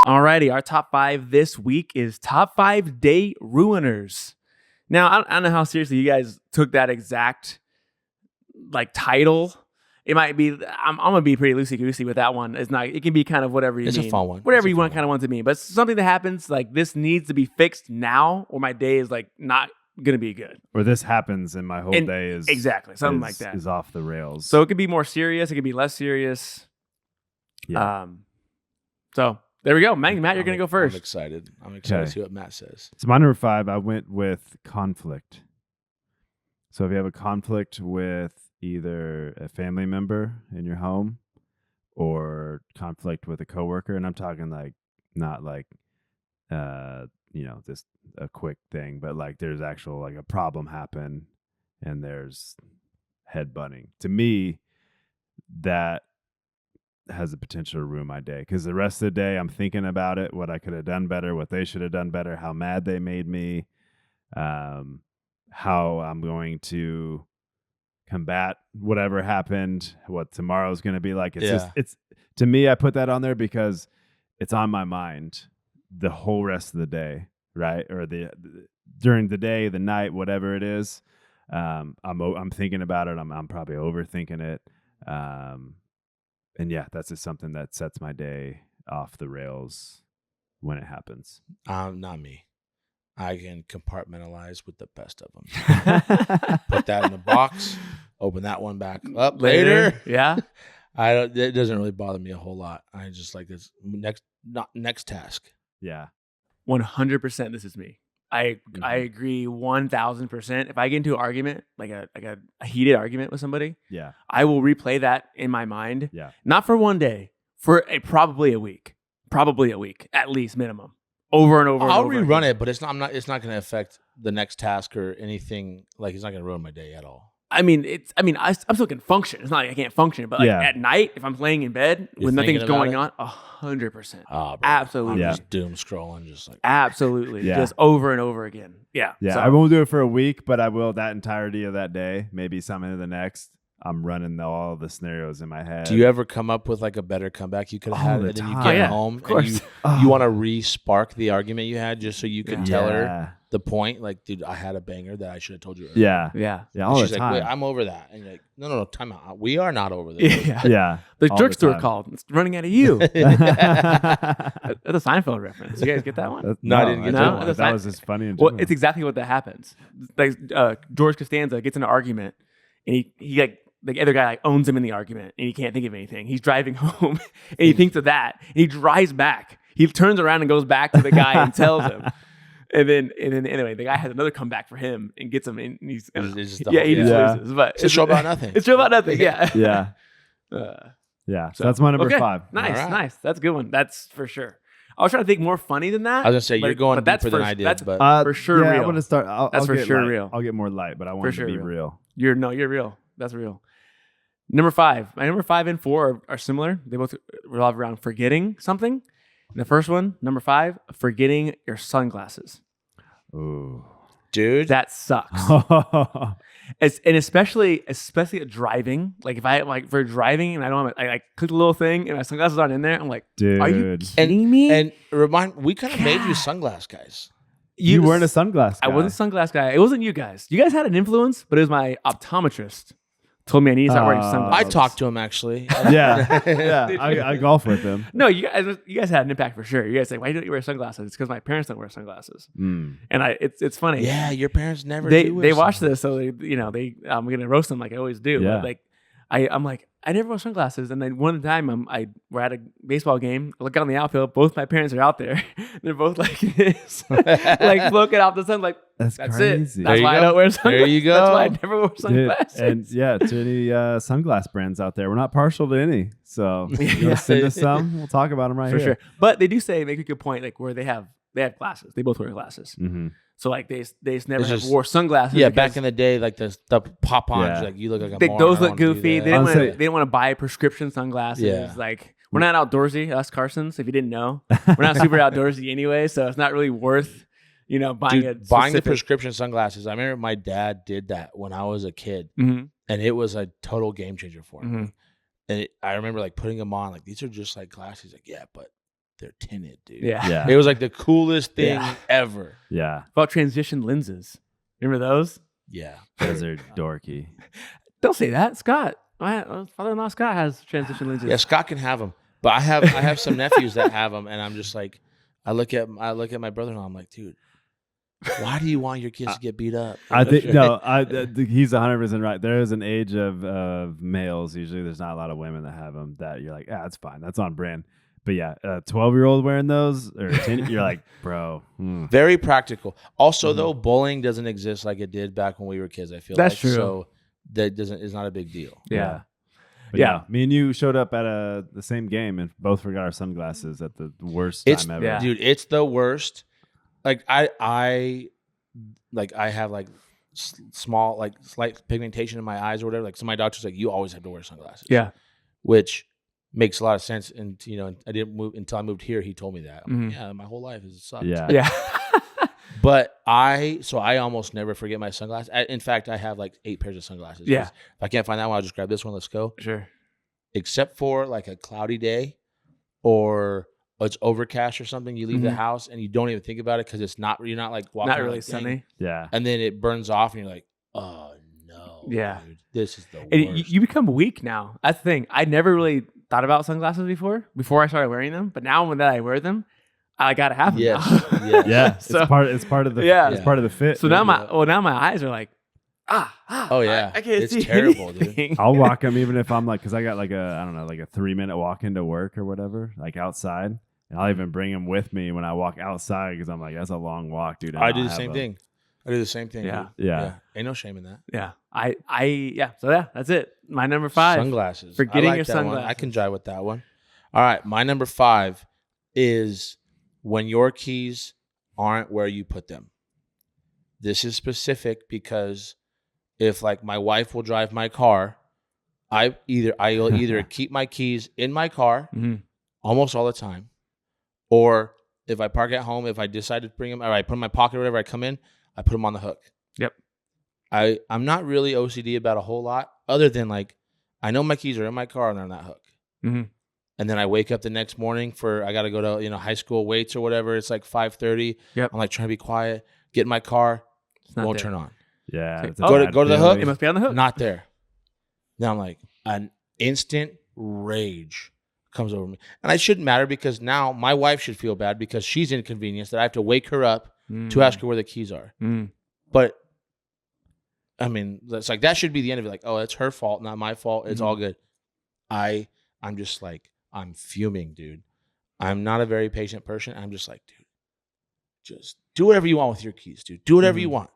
Alrighty, our top 5 this week is top 5 day ruiners. Now, I don't know how seriously you guys took that exact title. It might be. I'm gonna be pretty loosey goosey with that one. It's not. It can be kind of whatever you mean. It's a fun one. Whatever you want, kind of want to mean. But something that happens like this needs to be fixed now, or my day is not gonna be good. Or this happens and my whole day is exactly something like that is off the rails. So it could be more serious. It could be less serious. Yeah. So there we go. Matt, you're gonna go first. I'm excited to see what Matt says. So my number 5, I went with conflict. So if you have a conflict with either a family member in your home or conflict with a coworker, and I'm talking not just a quick thing, but there's actual a problem happen and there's headbutting. To me, that has the potential to ruin my day, because the rest of the day I'm thinking about it, what I could have done better, what they should have done better, how mad they made me, how I'm going to combat whatever happened, what tomorrow's going to be like. It's to me, I put that on there because it's on my mind the whole rest of the day, right? Or during the day, the night, whatever it is. I'm thinking about it. I'm probably overthinking it. And yeah, that's just something that sets my day off the rails when it happens. Not me. I can compartmentalize with the best of them. Put that in a box. Open that one back up later. Yeah. It doesn't really bother me a whole lot. I just like this next task. Yeah. 100% this is me. I agree 1000%. If I get into an argument, like a heated argument with somebody, yeah, I will replay that in my mind. Yeah. Not for one day, for probably a week. At least minimum. Over and over. I'll and over rerun again. it, but it's not going to affect the next task or anything. It's not going to ruin my day at all. I still can function. It's not like I can't function, but at night, if I'm laying in bed with nothing's going on, 100%. Oh, absolutely. I'm just doom scrolling, just absolutely, yeah. just over and over again. Yeah. Yeah. So, I won't do it for a week, but I will that entirety of that day, maybe some into the next. I'm running all the scenarios in my head. Do you ever come up with a better comeback you could have had, and then you get home of course. and you want to re-spark the argument you had just so you can tell her the point? Dude, I had a banger that I should have told you earlier. Yeah. All she's the time. Wait, I'm over that. And you're like, no, time out. We are not over this. Yeah. The drugstore called. It's running out of you. That's a Seinfeld reference. You guys get that one? No, I didn't get that one. That was just funny. Well, it's exactly what that happens. George Costanza gets in an argument, and he the other guy owns him in the argument, and he can't think of anything. He's driving home, and he thinks of that, and he drives back. He turns around and goes back to the guy and tells him. And then anyway, the guy has another comeback for him and gets him, and he just loses. But it's a show about nothing. It's a show about nothing. Yeah. So that's my number 5. Nice. That's a good one. That's for sure. I was trying to think more funny than that. I was gonna say you're going deeper than I did, that's but for sure real. I'm gonna start. That's for sure light. real. I'll get more light, but I want it to be real. You're real. That's real. Number 5. My number 5 and 4 are similar. They both revolve around forgetting something. And the first one, number 5, forgetting your sunglasses. Ooh, dude, that sucks. And especially at driving. If I for driving and I don't have I click the little thing and my sunglasses aren't in there. I'm like, dude, are you kidding me? And we kind of made you sunglass guys. You weren't a sunglass guy. I wasn't a sunglass guy. It wasn't you guys. You guys had an influence, but it was my optometrist. Told me I need to start wearing sunglasses. I talked to him actually. I golf with him. No, you guys had an impact for sure. You guys say, why don't you wear sunglasses? It's because my parents don't wear sunglasses. And it's funny. Yeah, your parents never. They watch this, so I'm gonna roast them like I always do. Yeah. But I'm like, I never wear sunglasses. And then one time we're at a baseball game. I look out in the outfield. Both my parents are out there. They're both like this, looking out the sun. That's crazy. It. That's why I don't wear sunglasses. There you go. That's why I never wear sunglasses. And to any sunglass brands out there, we're not partial to any. So you want to send us some? We'll talk about them right for here. Sure. But they do make a good point, where they have glasses. They both wear glasses. Mm-hmm. So they just never wore sunglasses. Yeah, back in the day, the pop-ons, you look like a moron. Those look goofy. They didn't want to buy prescription sunglasses. Yeah. We're not outdoorsy, us Carsons. If you didn't know, we're not super outdoorsy anyway. So it's not really worth buying the prescription sunglasses. I remember my dad did that when I was a kid, and it was a total game changer for me. Mm-hmm. And I remember putting them on. These are just like glasses. Yeah, but they're tinted, dude. Yeah. It was like the coolest thing ever. Yeah. About transition lenses. Remember those? Yeah. Those are dorky. Don't say that, Scott. My father-in-law Scott has transition lenses. Yeah, Scott can have them, but I have some nephews that have them, and I'm just like, I look at my brother-in-law. I'm like, dude, why do you want your kids to get beat up? I think he's 100% right. There is an age of males. Usually, there's not a lot of women that have them. That you're like, that's fine. That's on brand. But yeah, a 12-year-old wearing those, or you're like, bro. Very practical. Also, though, bullying doesn't exist like it did back when we were kids. I feel that's like. True. So that is not a big deal. Yeah. But yeah, me and you showed up at the same game and both forgot our sunglasses at the worst time ever. Yeah. Dude, it's the worst. Like I have like small, like slight pigmentation in my eyes or whatever. Like, so my doctor's like, you always have to wear sunglasses. Yeah. Which makes a lot of sense. And I didn't move until I moved here. He told me that. Mm-hmm. Like, yeah, my whole life has sucked. Yeah. But I almost never forget my sunglasses. In fact, I have like 8 pairs of sunglasses. Yeah. If I can't find that one, I'll just grab this one. Let's go. Sure. Except for like a cloudy day or it's overcast or something. You leave the house and you don't even think about it because you're not like walking. Not really like, sunny. Yeah. And then it burns off and you're like, oh no. Yeah. Dude, this is the And worst. you become weak now. That's the thing. I never really thought about sunglasses before I started wearing them. But now when I wear them, I gotta have them. Yes. Now. Yes. Yeah. So- it's part of the Yeah. part of the fit. So now my eyes are like, Oh yeah. I can't It's see terrible, anything. dude. I'll walk them even if I'm like, because I got like a 3-minute walk into work or whatever, like outside. And I'll even bring them with me when I walk outside because I'm like, that's a long walk, dude. I do the same thing. Yeah. Dude. Yeah. Ain't no shame in that. Yeah. So yeah, that's it. My number 5. Sunglasses. Forgetting I like your that one. sunglasses. I can jive with that one. All right. My number 5 is when your keys aren't where you put them. This is specific because if like my wife will drive my car, I'll either keep my keys in my car almost all the time, or if I park at home, if I decide to bring them or I put them in my pocket or whatever, I come in, I put them on the hook. Yep. I'm not really OCD about a whole lot other than like I know my keys are in my car and they're on that hook. Mm-hmm. And then I wake up the next morning I got to go to, high school weights or whatever. It's like 5:30. Yep. I'm like trying to be quiet, get in my car, not won't there. turn on. Yeah. it's a Go bad to the feeling. hook. It must be on the hook. Not there. Now I'm like, an instant rage comes over me. And it shouldn't matter because now my wife should feel bad because she's inconvenienced that I have to wake her up to ask her where the keys are. But I mean, that's like, that should be the end of it. Like, oh, it's her fault, not my fault. It's all good. I'm just like, I'm fuming, dude. I'm not a very patient person. I'm just like, dude, just do whatever you want with your keys, dude. Do whatever you want.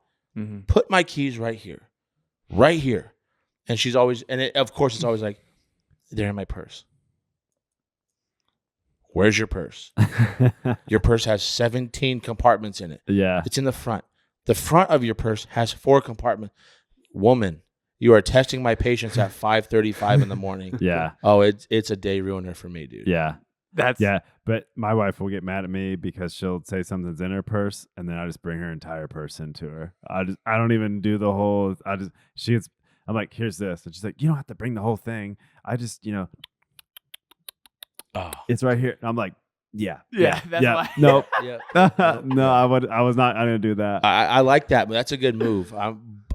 Put my keys right here. Right here. And she's always, of course, it's always like, they're in my purse. Where's your purse? Your purse has 17 compartments in it. Yeah. It's in the front. The front of your purse has 4 compartments. Woman, you are testing my patience at 5:35 in the morning. Yeah. Oh, it's a day ruiner for me, dude. Yeah. That's But my wife will get mad at me because she'll say something's in her purse, and then I just bring her entire purse into her. I don't even do the whole. I'm like, here's this, and she's like, you don't have to bring the whole thing. I just, Oh. it's right here. And I'm like, that's why. Nope. Yeah. No, I was not. I didn't do that. I like that, but that's a good move.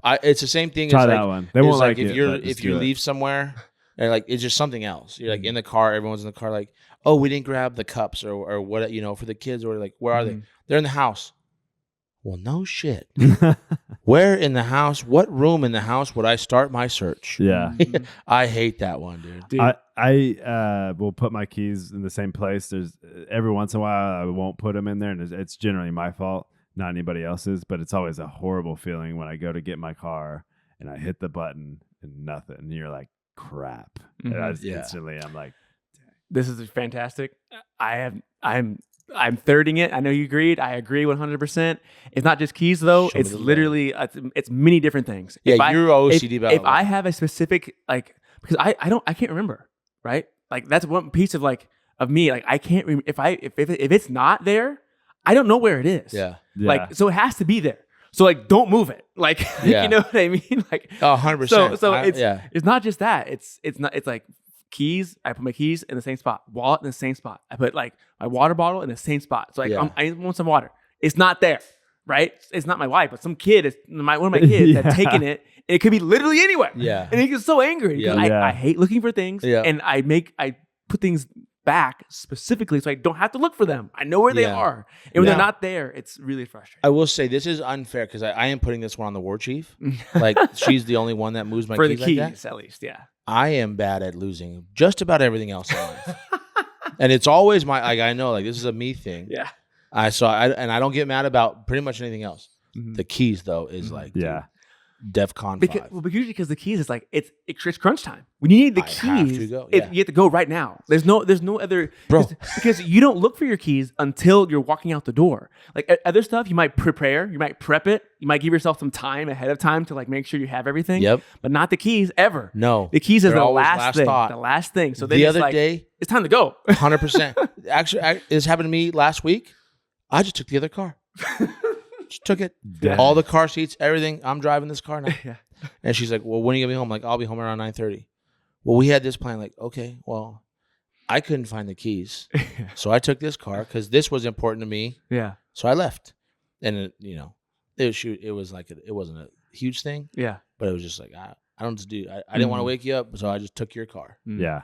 It's the same thing Try as that like, one. They won't it's like if it, you're but just if you do it. leave somewhere and like it's just something else. You're like in the car, everyone's in the car, like, oh, we didn't grab the cups or what, for the kids, or like, where are they? They're in the house. Well, no shit. Where in the house? What room in the house would I start my search? Yeah. I hate that one, dude. I will put my keys in the same place. There's every once in a while I won't put them in there, and it's generally my fault, not anybody else's. But it's always a horrible feeling when I go to get my car and I hit the button and nothing. And you're like, crap. And I just instantly, I'm like, This is fantastic. I'm thirding it. I know you agreed. I agree 100%. It's not just keys though. Show me It's the literally it's many different things. Yeah, If you're OCD about if it. I have a specific because I can't remember, right? Like that's one piece of me. Like I can't remember if it's not there, I don't know where it is. Yeah. Like so it has to be there. So like don't move it. Like Yeah. you know what I mean? Like 100%. so it's not just that. It's like keys. I put my keys in the same spot. Wallet in the same spot. I put like my water bottle in the same spot. So like I want some water. It's not there, right? It's not my wife, but some kid is one of my kids that's taking it. It could be literally anywhere. Yeah. And he gets so angry because I hate looking for things. Yeah. And I put things back specifically so I don't have to look for them. I know where they are. And when they're not there, it's really frustrating. I will say this is unfair because I am putting this one on the war chief. Like she's the only one that moves my for keys the keys, like that. at least, yeah. I am bad at losing just about everything else in life. And it's always I know like this is a me thing. Yeah. I don't get mad about pretty much anything else. The keys though is like DEFCON 5. Because the keys is like it's crunch time. When you need the keys, you have to go right now. There's no other because you don't look for your keys until you're walking out the door. Like other stuff, you might prepare, you might prep it, you might give yourself some time ahead of time to like make sure you have everything. Yep. But not the keys ever. No. The keys is the last thing. thought. The last thing. So then the it's other like, day, it's time to go. 100%. Actually, this happened to me last week. I just took the other car. Just took it. Yeah. All the car seats, everything. I'm driving this car now. Yeah. And she's like, well, when are you going to be home? I'm like, I'll be home around 9:30. Well, we had this plan. Like, okay, well, I couldn't find the keys. So I took this car because this was important to me. Yeah. So I left. And, it was like, it wasn't a huge thing. Yeah. But it was just like, I didn't want to wake you up. So I just took your car. Yeah.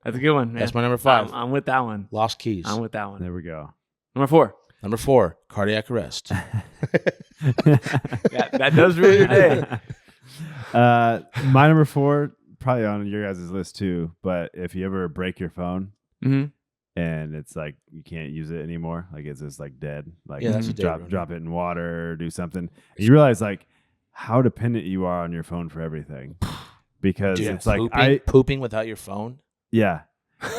That's a good one, man. That's my number 5. I'm with that one. Lost keys. I'm with that one. There we go. Number 4. Number 4, cardiac arrest. That does ruin your day. My number 4, probably on your guys' list too. But if you ever break your phone and it's like you can't use it anymore, like it's just like dead, like that's a drop it in water or do something. And you realize like how dependent you are on your phone for everything, because it's like pooping without your phone. Yeah,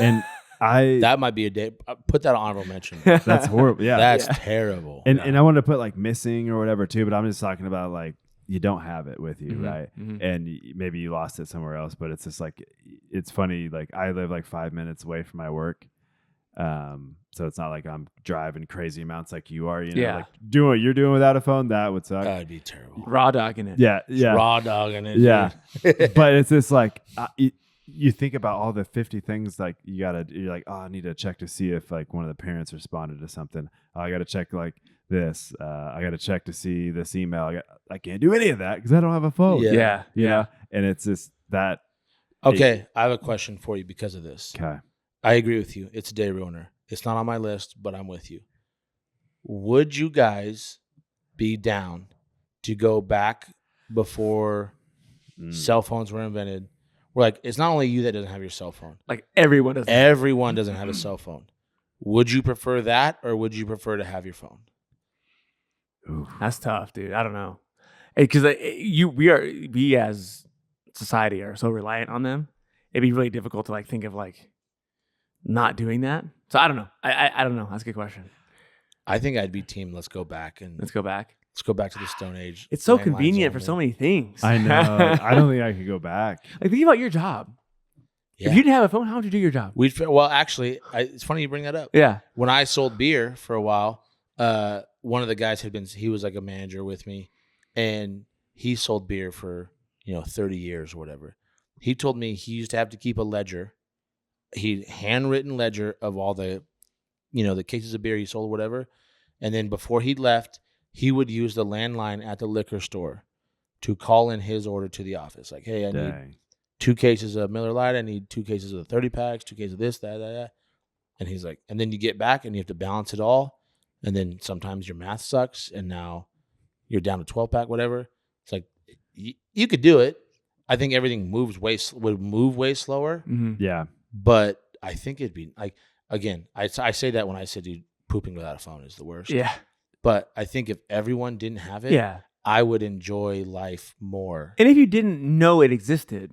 and that might be a day. Put that on honorable mention. That's horrible. Yeah, that's terrible. And I wanted to put like missing or whatever too, but I'm just talking about like you don't have it with you, right? And maybe you lost it somewhere else, but it's just like it's funny. Like I live like 5 minutes away from my work, so it's not like I'm driving crazy amounts like you are. Like doing what you're doing without a phone, that would suck. That'd be terrible. Raw dogging it. Yeah, raw dogging it. Yeah, but it's just like. You think about all the 50 things like you're like, oh, I need to check to see if like one of the parents responded to something. Oh, I got to check like this. I got to check to see this email. I can't do any of that because I don't have a phone. Yeah. You know? And it's just that. Okay. I have a question for you because of this. Okay. I agree with you. It's a day ruiner. It's not on my list, but I'm with you. Would you guys be down to go back before cell phones were invented? Like, it's not only you that doesn't have your cell phone. Like everyone does. Everyone doesn't have a cell phone. Would you prefer that, or would you prefer to have your phone? Ooh. That's tough, dude. I don't know, because we as society are so reliant on them. It'd be really difficult to like think of like not doing that. So I don't know. I don't know. That's a good question. I think I'd be team. Let's go back Let's go back. Let's go back to the Stone Age. It's so convenient for so many things. I know. I don't think I could go back. Like think about your job. Yeah. If you didn't have a phone, how would you do your job? Actually, it's funny you bring that up. Yeah. When I sold beer for a while, one of the guys he was like a manager with me, and he sold beer for 30 years or whatever. He told me he used to have to keep a ledger, handwritten ledger of all the, the cases of beer he sold or whatever, and then before he left, he would use the landline at the liquor store to call in his order to the office. Like, hey, I need 2 cases of Miller Lite. I need 2 cases of the 30 packs, 2 cases of this, that. And he's like, and then you get back and you have to balance it all. And then sometimes your math sucks. And now you're down to 12 pack, whatever. It's like, you could do it. I think everything would move way slower. Mm-hmm. Yeah. But I think it'd be like, again, I say that when I said, dude, pooping without a phone is the worst. Yeah. But I think if everyone didn't have it, I would enjoy life more. And if you didn't know it existed,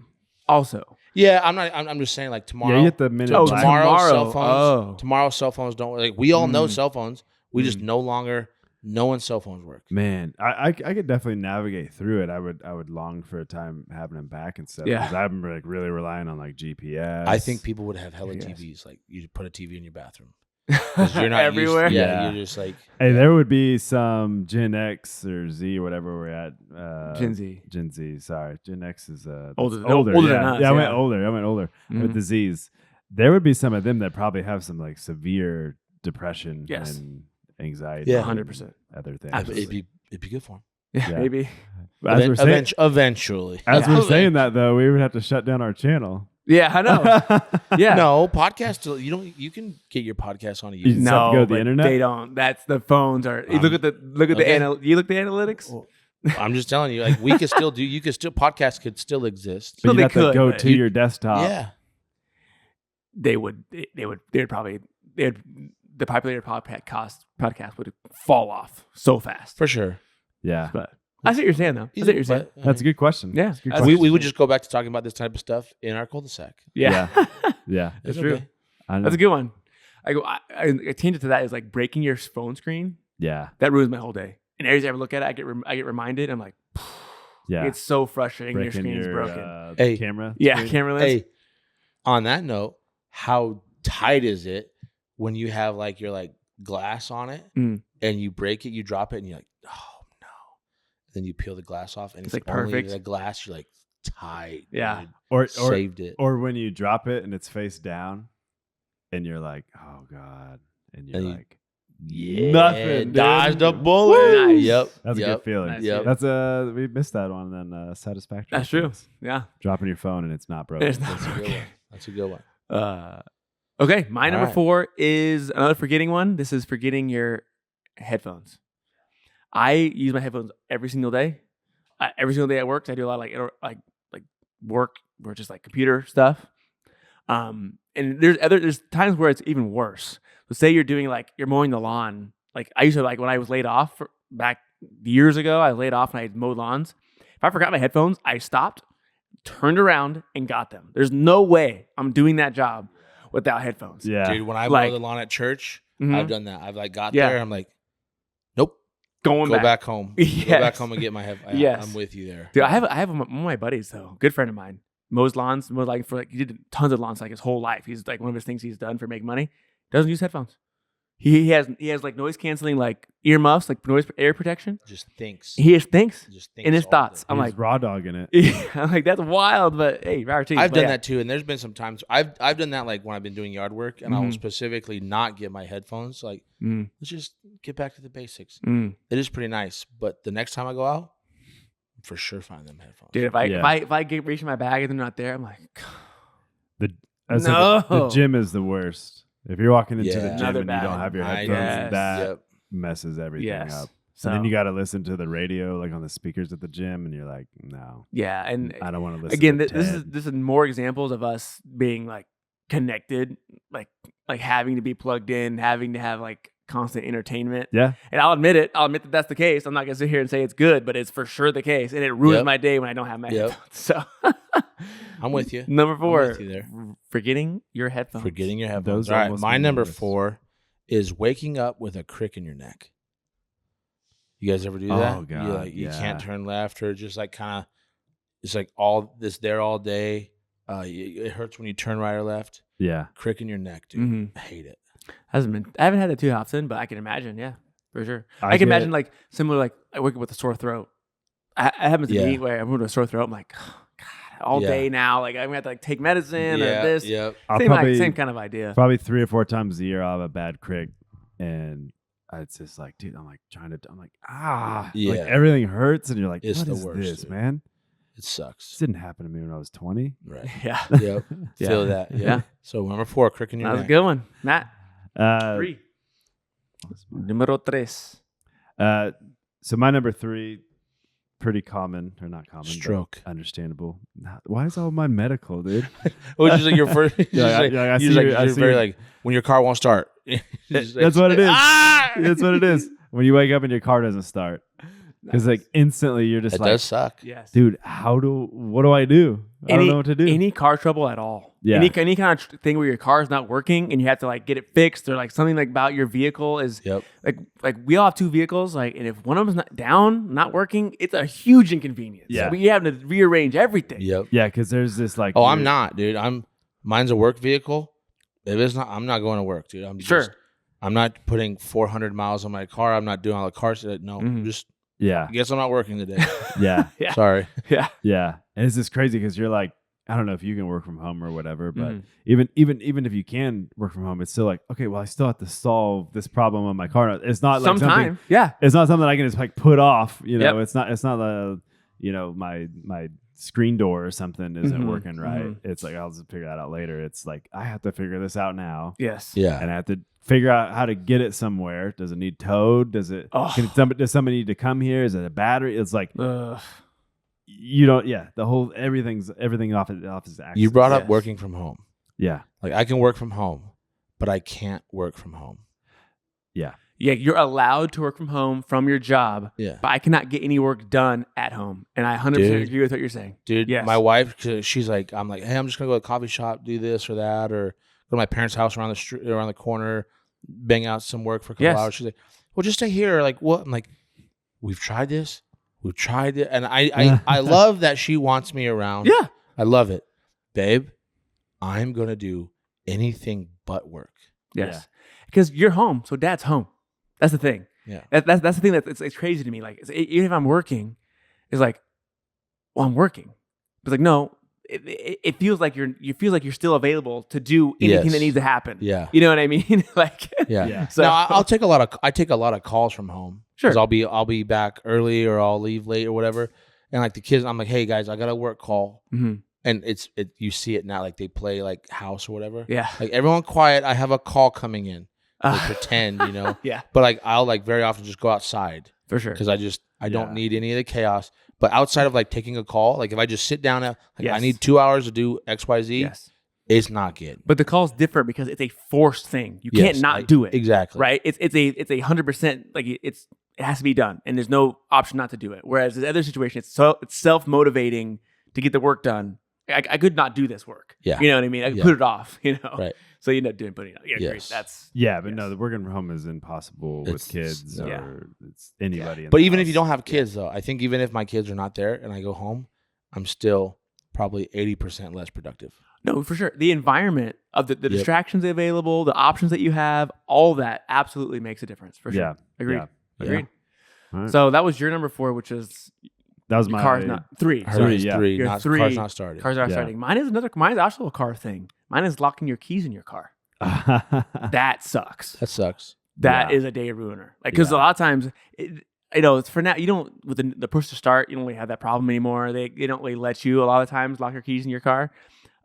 also. Yeah, I'm just saying like tomorrow. Yeah, you get the minute. Tomorrow cell phones don't like. We all know cell phones. We just no one's cell phones work. Man, I could definitely navigate through it. I would long for a time having them back and stuff. Yeah. Because I'm like really relying on like GPS. I think people would have hella TVs. Like you put a TV in your bathroom. 'Cause you're not everywhere. You're just like Hey, there would be some Gen X or Z or whatever we're at. Gen Z. Gen Z. Sorry, Gen X is Older that's older yeah. than us, Yeah, I went yeah. older. With the Z's, there would be some of them that probably have some like severe depression Yes. and anxiety. Yeah. and 100%. Other things. Absolutely. it'd be good for him. Yeah, Yeah. maybe. As we're saying, Eventually. as we're saying that though, we would have to shut down our channel. Yeah, I know. Yeah. No, podcast. You can get your podcast on a You YouTube. just have to go to the but internet? They don't. That's the phones are. You look at the okay. you look at the analytics. Well, I'm just telling you, like we could still do. You could still podcasts could still exist. But No, you'd they have to could, go but to your desktop. Yeah. They would probably the populated podcast would fall off so fast. For sure. Yeah. But I see what you're saying though. I see what you're saying. That's a good question. Yeah. That's a good That's- question. We would just go back to talking about this type of stuff in our cul-de-sac. Yeah. Yeah. That's It's true. okay. I know. That's a good one. I change it to that is like breaking your phone screen. Yeah. That ruins my whole day. And every time I ever look at it, I get reminded. I'm like, Yeah. it's so frustrating. Your Breaking screen is your, broken. Hey. camera. Yeah, screen. camera lens. Hey, on that note, how tight is it when you have like your like glass on it Mm. and you break it, you drop it, and you're like, oh no. Then you peel the glass off, and It's, it's like, only perfect. the glass. You're like tight. Yeah. dude. Or Saved it. or when you drop it and it's face down, and you're like, oh god, and you're And you- like, Yeah, nothing, dude. dodged a bullet. Woo! Nice. Yep, that's a yep. good feeling. Nice. Yep. That's we missed that one then. Satisfactory. That's true. things. Yeah. Dropping your phone and it's not broken. It's not That's a good broken. one. That's a good one. Okay, my All number right. 4 is another forgetting one. This is forgetting your headphones. I use my headphones every single day. Every single day at work, 'cause I do a lot of like work or just like computer stuff. And there's times where it's even worse. So say you're mowing the lawn. Like I used to when I was laid off back years ago, I laid off and I mowed lawns. If I forgot my headphones, I stopped, turned around, and got them. There's no way I'm doing that job without headphones. Yeah. Dude, when I Like- mow the lawn at church, Mhm. I've done that. I've like got Yeah. there. I'm like, nope. Going Go back home. Go Yes. back home and get my headphones. Yes. I'm with you there. Dude, I have one of my buddies though, good friend of mine, mows lawns, he did tons of lawns like his whole life. He's like one of his things he's done for make money. Doesn't use headphones. He has like noise canceling like earmuffs, like air protection. Just thinks. He just thinks Just thinks in his all thoughts. day. I'm He's like, raw dogging it. I'm like that's wild, but hey, power to you. I've But done yeah. that too, and there's been some times I've done that like when I've been doing yard work, and I'll Mhm. specifically not get my headphones. Like, Mm, let's just get back to the basics. mm. It is pretty nice, but the next time I go out, for sure find them headphones. Dude, if I Yeah. if I get reach in my bag and they're not there, I'm like, I said the No. gym is the worst. If you're walking into the Yeah. gym Another and you bad don't have your I headphones, guess. that Yep. messes everything yes. up. So And then you got to listen to the radio, like on the speakers at the gym, and you're like, no, yeah, and I don't want to listen. again, to this is more examples of us being like connected, like having to be plugged in, having to have like constant entertainment. Yeah, And I'll admit it. I'll admit that that's the case. I'm not gonna sit here and say it's good, but it's for sure the case, and it ruins Yep. my day when I don't have my Yep. headphones. So I'm with you. number 4, with you there. forgetting your headphones. Forgetting your headphones. Those All right, almost my made number my list. 4 is waking up with a crick in your neck. You guys ever do that? Oh, you, God, you yeah. can't turn left, or just like kind of, it's like all this there all day. It hurts when you turn right or left. yeah. Crick in your neck, dude. Mhm. I hate it. I haven't had it too often, but I can imagine. Yeah, for sure. I I can get- imagine like similar, like I wake up with a sore throat. It happens to Yeah. me where I'm with a sore throat. I'm like, oh, God, all Yeah. day now. Like I'm gonna have to like take medicine or this. Yep. I'll Same, probably, same kind of idea. probably 3 or 4 times a year I'll have a bad crick, and it's just like, dude, I'm like like Yeah. everything hurts, and you're like, It's what the is worst, this, dude. man? It This sucks. didn't happen to me when I was 20. Right. Yeah, Yep. Yeah. Feel that. Yep. Yeah. So number 4, crick in your that was a neck. good one, Matt. 3. 3. Numero 3. So my number 3, pretty common, or not common, but Stroke. understandable. Why is all my medical, dude? Which is like your first. Yeah, I see your- I you're see very your- like when your car won't start. Just like, That's what it is. Ah! That's what it is. When you wake up and your car doesn't start, because like instantly you're just It like, does suck. Yes, dude, what do I do? I don't know what to do. Any car trouble at all. Yeah. Any kind of thing where your car is not working and you have to like get it fixed, or like something like about your vehicle is Yep. like we all have 2 vehicles, like, and if one of them's not down, not working, it's a huge inconvenience. Yeah. We have to rearrange everything. Yep. Yeah, because there's this like. Oh, I'm weird- not, dude. Mine's a work vehicle. If it's not, I'm not going to work, dude. I'm Sure. just, I'm not putting 400 miles on my car. I'm not doing all the car stuff. No, just Yeah. I guess I'm not working today. Yeah. Yeah. Sorry. Yeah. Yeah. And it's just crazy because you're like, I don't know if you can work from home or whatever, but Mhm. even if you can work from home, it's still like, okay, well, I still have to solve this problem on my car. It's not like something. Sometime. Yeah. It's not something I can just like put off. You know, Yep. it's not the my screen door or something isn't Mhm. working right. Mhm. It's like I'll just figure that out later. It's like I have to figure this out now. Yes. Yeah. And I have to figure out how to get it somewhere. Does it need towed? Does somebody need to come here? Is it a battery? It's like Ugh. you don't. Yeah, the whole everything off his axis. You brought up Yes. working from home. Yeah, Like I can work from home, but I can't work from home. yeah, Yeah, you're allowed to work from home from your job, Yeah. but I cannot get any work done at home. And I 100% Dude. agree with what you're saying. Dude, Yes. my wife, she's like, I'm like, hey, I'm just gonna go to a coffee shop, do this or that, or go to my parents' house around the street, around the corner, bang out some work for a couple Yes. hours. She's like, well, just stay here. Like, what? I'm like, we've tried this, it, and I love that she wants me around. Yeah. I love it, babe. I'm gonna do anything but work. Yes. Because you're home, so dad's home. That's the thing. Yeah. That's the thing it's crazy to me. Like, even if I'm working, it's like, well, I'm working. But it's like, no, it feels like you're still available to do anything Yes. that needs to happen. Yeah. You know what I mean? Like, Yeah. Yeah. So So I take a lot of calls from home. Sure. 'Cause I'll be back early or I'll leave late or whatever. And like the kids, I'm like, hey guys, I got a work call. Mhm. And you see it now, like they play like house or whatever. Yeah. Like everyone quiet. I have a call coming in. Like Uh, pretend, you know. yeah, But like I'll like very often just go outside for sure. because I don't Yeah. need any of the chaos. But outside of like taking a call, like if I just sit down at like I Yes. need 2 hours to do X, Y, Z, Yes. it's not good. But the call's different because it's a forced thing. You Yes, can't not like, do it. Exactly. Right? It's a 100% like it has to be done, and there's no option not to do it. Whereas the other situation, it's self motivating to get the work done. I could not do this work. Yeah. You know what I mean? I could Yeah. put it off. You know. Right. So you end up putting it. Yeah. Great. Yes. That's yeah. But yes. no, the working from home is impossible with It's- kids no. or it's anybody. in But the even if house. you don't have kids, though, I think even if my kids are not there and I go home, I'm still probably 80% less productive. No, for sure. The environment of the Yep. distractions available, the options that you have, all that absolutely makes a difference. For sure. Yeah. Agreed. Yeah. Agreed. All right. So that was your number 4, which is that was your my car's not 3. Hers Sorry. is yeah. 3, You're not, 3. car's not started. Cars are Yeah. starting. Mine's also a car thing. Mine is locking your keys in your car. That sucks. That sucks. That Yeah. is a day ruiner. Like, because Yeah. a lot of times, it's for now. You don't with the push to start. You don't really have that problem anymore. They don't really let you a lot of times lock your keys in your car.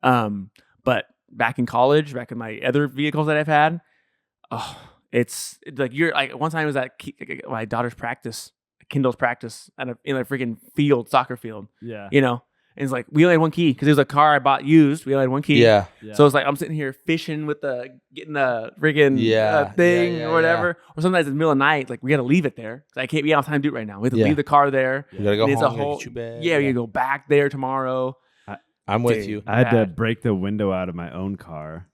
But back in college, back in my other vehicles that I've had, it's like you're like one time it was at my daughter's practice, Kindle's practice in a freaking soccer field. yeah. You know, and it's like we only had one key because it was a car I bought used. We only had one key. Yeah. Yeah. So it's like I'm sitting here fishing with getting the friggin' Yeah, thing yeah, or whatever. Or sometimes in the middle of the night, like we got to leave it there. I can't be out time to do it right now. We have to Yeah. leave the car there. You gotta go And home. it's a you gotta whole get your bed. yeah. We gotta go back there tomorrow. I'm with Dude. you. I had to bad. break the window out of my own car.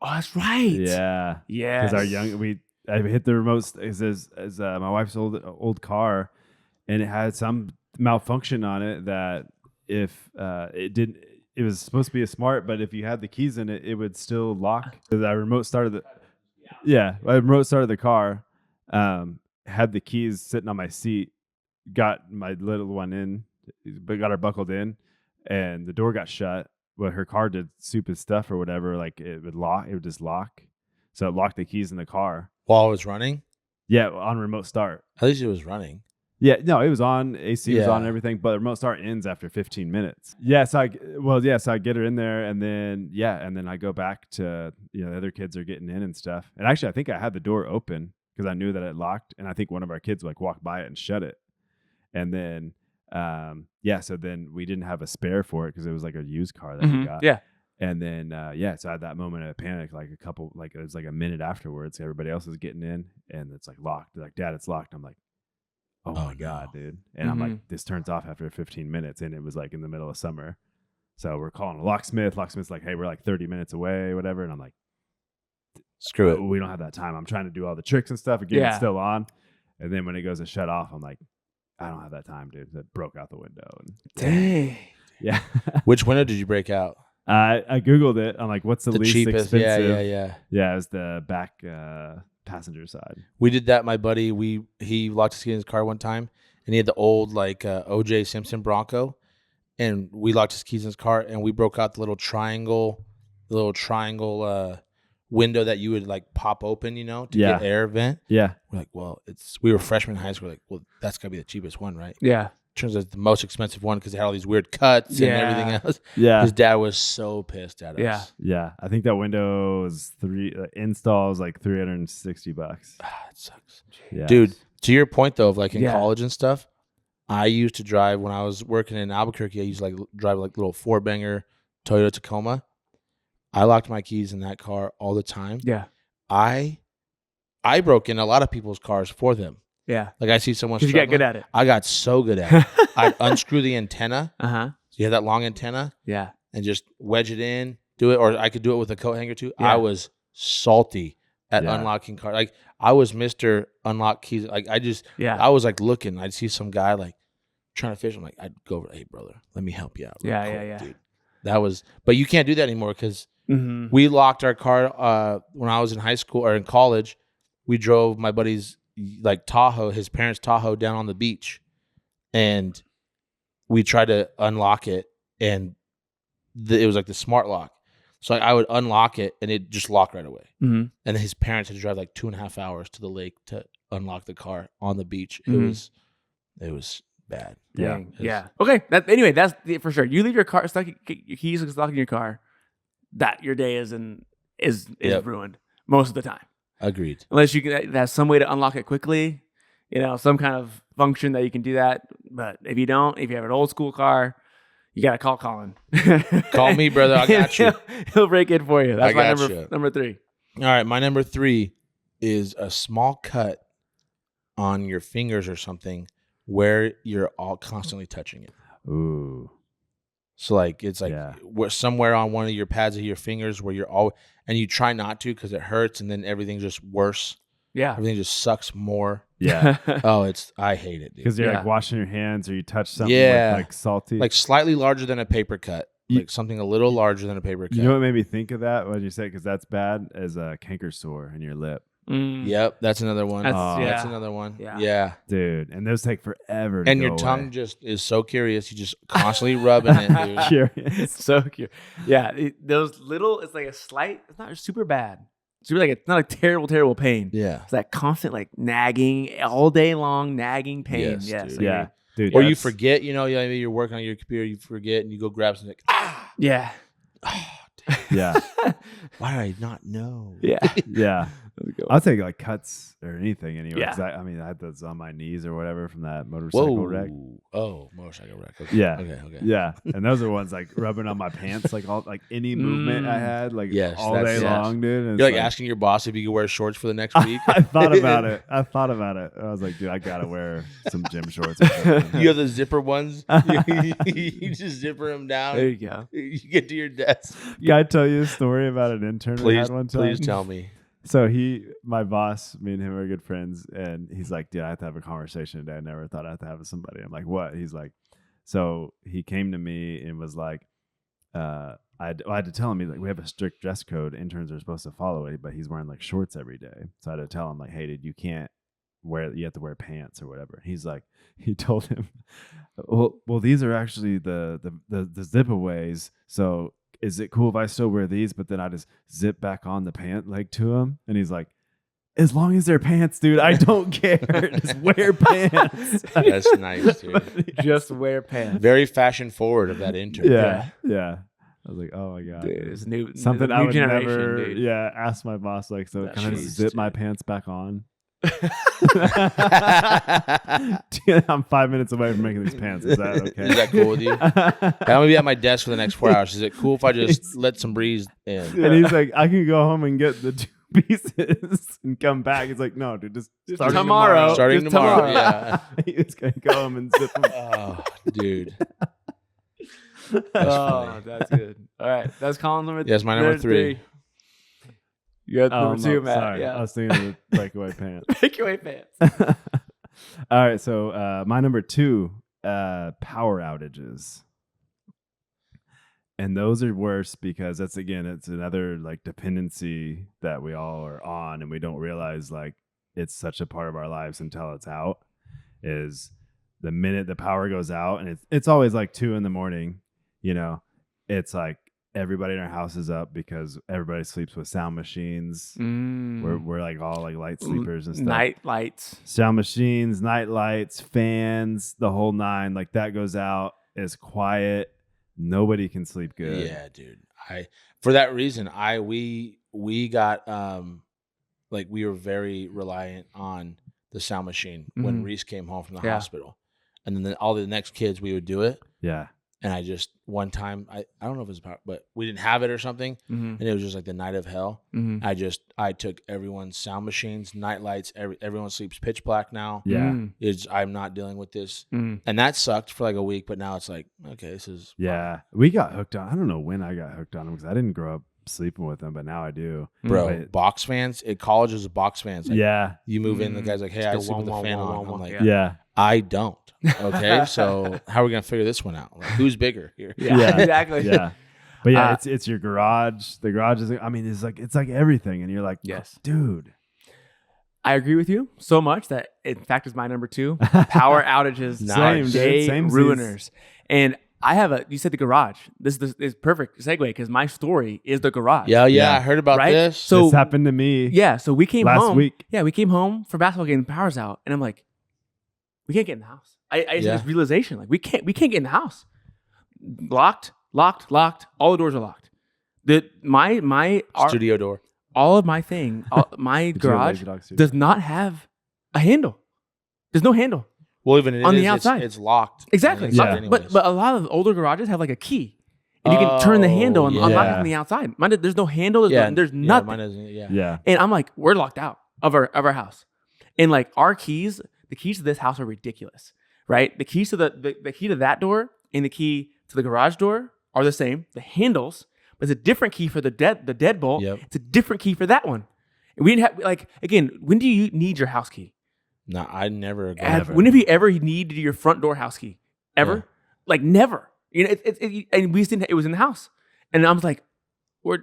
Oh, that's right. Yeah. Yeah. Because I hit the remote as my wife's old car, and it had some malfunction on it that if it was supposed to be a smart, but if you had the keys in it, it would still lock. So I remote started the car, had the keys sitting on my seat, got my little one in, but got her buckled in, and the door got shut. But her car did stupid stuff or whatever, like it would just lock. So it locked the keys in the car. While I was running, Yeah, on remote start. at least it was running. Yeah, no, it was on. AC was Yeah. on and everything, but the remote start ends after 15 minutes. Yeah, so I get her in there, and then I go back to, the other kids are getting in and stuff. And actually, I think I had the door open because I knew that it locked, and I think one of our kids walked by it and shut it. And then, so then we didn't have a spare for it because it was like a used car that we got. Yeah. And then, so I had that moment of panic, it was like a minute afterwards. Everybody else is getting in, and it's like locked. They're like, Dad, it's locked. I'm like, oh my God, dude. And I'm like, this turns off after 15 minutes. And it was like in the middle of summer. So we're calling a locksmith. Locksmith's like, hey, we're like 30 minutes away, whatever. And I'm like, Screw it. we don't have that time. I'm trying to do all the tricks and stuff. Again, it's still on. And then when it goes to shut off, I'm like, I don't have that time, dude. That broke out the window. And Dang. yeah. Which window did you break out? I Googled it. I'm like, what's the least cheapest. expensive? Yeah. Yeah, it was the passenger side. We did that. My buddy, he locked his keys in his car one time, and he had the old O.J. Simpson Bronco, and we locked his keys in his car, and we broke out the little triangle window that you would like pop open, to get air vent. Yeah. We're like, well, we were freshmen in high school. We're like, well, that's gotta be the cheapest one, right? Yeah. Turns out it's the most expensive one because it had all these weird cuts and everything else. Yeah. His dad was so pissed at us. Yeah. Yeah. I think that window was installs like $360. It sucks. Yeah. Dude, to your point though, of like in Yeah. college and stuff, I used to drive when I was working in Albuquerque. I used to like drive like little 4-banger Toyota Tacoma. I locked my keys in that car all the time. Yeah. I broke in a lot of people's cars for them. Yeah. Like I see someone Because you get struggling. good at it. I got so good at it. I'd unscrew the antenna. Uh-huh. So you have that long antenna Yeah. and just wedge it in, do it. Or I could do it with a coat hanger too. Yeah. I was salty at Yeah. unlocking cars. Like I was Mr. Unlock Keys. Like I was like looking. I'd see some guy like trying to fish. I'm like, I'd go over, hey brother, let me help you out. real Yeah, quick, yeah. Dude. That was, but you can't do that anymore because Mm-hmm. we locked our car when I was in high school or in college. We drove my buddy's like Tahoe, his parents' Tahoe, down on the beach, and we tried to unlock it, and it was like the smart lock. So I would unlock it, and it just locked right away. Mm-hmm. And his parents had to drive like 2.5 hours to the lake to unlock the car on the beach. Mhm. It was bad. Yeah. Dang. Yeah. Okay. Anyway, that's for sure. You leave your car stuck, your keys stuck in your car. That your day is Yep. ruined most of the time. Agreed. Unless you can, there's some way to unlock it quickly, some kind of function that you can do that. But if you don't, if you have an old school car, you gotta call Colin. Call me, brother. I got you. He'll break it for you. That's I my got number 3. All right, my number 3 is a small cut on your fingers or something where you're all constantly touching it. Ooh. So like it's like Yeah. somewhere on one of your pads of your fingers where you're all, and you try not to because it hurts, and then everything's just worse. Yeah. Everything just sucks more. Yeah. I hate it, dude. Because you're Yeah. like washing your hands or you touch something Yeah. with like salty. Like slightly larger than a paper cut, You- like something a little larger than a paper cut. you know what made me think of that? What did you say? Because that's bad as a canker sore in your lip. Mm. Yep, that's another one. That's- That's another one. Yeah. Yeah. Dude. And those take forever to And go your tongue away. just is so curious. You just constantly rubbing it, dude. Curious. It's so cute. Yeah. Those little, it's like a slight, it's not super bad. It's really like, it's not a terrible pain. Yeah. It's that constant like nagging all day long, nagging pain. Yes, Yes. dude. Yeah. Dude. Or you that's- forget, maybe you're working on your computer, you forget, and you go grab something. Like, Yeah. Yeah. why did I not know? Yeah. Yeah. I'll take like cuts or anything anyway. Yeah. 'Cause I had those on my knees or whatever from that motorcycle wreck. Oh, motorcycle wreck. Okay. Yeah. Okay. Yeah. And those are ones like rubbing on my pants, like all like any movement I had, like Yes, all day that's- yeah. long, dude. And You're it's like asking your boss if you could wear shorts for the next week. I thought about it. I was like, dude, I gotta wear some gym shorts. Or something. You have the zipper ones. You just zipper them down. There you go. You get to your desk. Can I tell you a story about an intern we had one time? Please tell me. So my boss, me and him are good friends, and he's like, dude, I have to have a conversation today. I never thought I had to have with somebody. I'm like, what? He's like, so he came to me and was like, I had to tell him, he's like, we have a strict dress code. Interns are supposed to follow it, but he's wearing like shorts every day. So I had to tell him like, hey, dude, you have to wear pants or whatever. He's like, he told him, well, these are actually the zip aways. So is it cool if I still wear these, but then I just zip back on the pant leg to him? And he's like, as long as they're pants, dude, I don't care. Just wear pants. That's nice, dude. Just wear pants. Very fashion forward of that intern. Yeah. I was like, oh my God. Dude, it's new. Something new I would generation, never, dude. ask my boss, like, so can I Jeez, just zip my dude. pants back on? Dude, I'm 5 minutes away from making these pants. Is that okay? Is that cool with you? I'm gonna be at my desk for the next 4 hours. Is it cool if I just let some breeze in? And he's like, I can go home and get the 2 pieces and come back. He's like, no, dude, just starting tomorrow. Starting Just tomorrow. tomorrow. Yeah. He's gonna go home and zip them. Oh, dude. Oh, funny. that's good. All right, that's Colin number. Yes, my number 3. You got Oh, number 2, no, Matt. sorry. I Yeah. was thinking of the breakaway pants. Make your way pants. All right, so my number 2, power outages. And those are worse because it's another like dependency that we all are on, and we don't realize like it's such a part of our lives until it's out. Is the minute the power goes out, and it's always like 2 a.m, it's like everybody in our house is up because everybody sleeps with sound machines. We're like all like light sleepers and stuff. Night lights, sound machines, night lights, fans, the whole nine. Like that goes out. It's quiet. Nobody can sleep good. Yeah, dude. For that reason, we got like we were very reliant on the sound machine when Reese came home from the hospital, and then all the next kids we would do it. Yeah. And I just one time I don't know if it was about, but we didn't have it or something, and it was just like the night of hell. I took everyone's sound machines, night lights. Everyone sleeps pitch black now. Yeah, I'm not dealing with this, and that sucked for like a week. But now it's like, okay, this is we got hooked on. I don't know when I got hooked on them because I didn't grow up sleeping with them, but now I do, bro. Box fans at college is a box fans. Like, you move in, the guy's like, hey, I sleep with the fan on. I'm like, I don't. Okay, so how are we gonna figure this one out? Like, who's bigger here? Yeah, exactly. Yeah, but yeah, it's your garage. The garage is. I mean, it's like everything, and you're like, yes, dude. I agree with you so much that in fact is my number 2. Power outages, same ruiners, and I have you said the garage. This is perfect segue because my story is the garage. Yeah. I heard about this. So this happened to me. Yeah, so we came last home. week. Yeah, we came home for basketball game. The power's out, and I'm like, we can't get in the house. I had this realization, like we can't get in the house. Locked. All the doors are locked. My studio door. All of my my garage does not have a handle. There's no handle. Well, even on the outside, it's locked. Exactly. But a lot of older garages have like a key, and you can turn the handle and unlock it from the outside. Mine, there's no handle. There's nothing. Mine isn't. Yeah. And I'm like, we're locked out of our house, and like our keys, the keys to this house are ridiculous, right? The keys to the key to that door and the key to the garage door are the same. The handles, but it's a different key for the deadbolt. Yep. It's a different key for that one. And we didn't have like again. When do you need your house key? No, I never. When have you ever needed your front door house key? Ever? Yeah. Like never. And we didn't. It was in the house, and I was like, "We're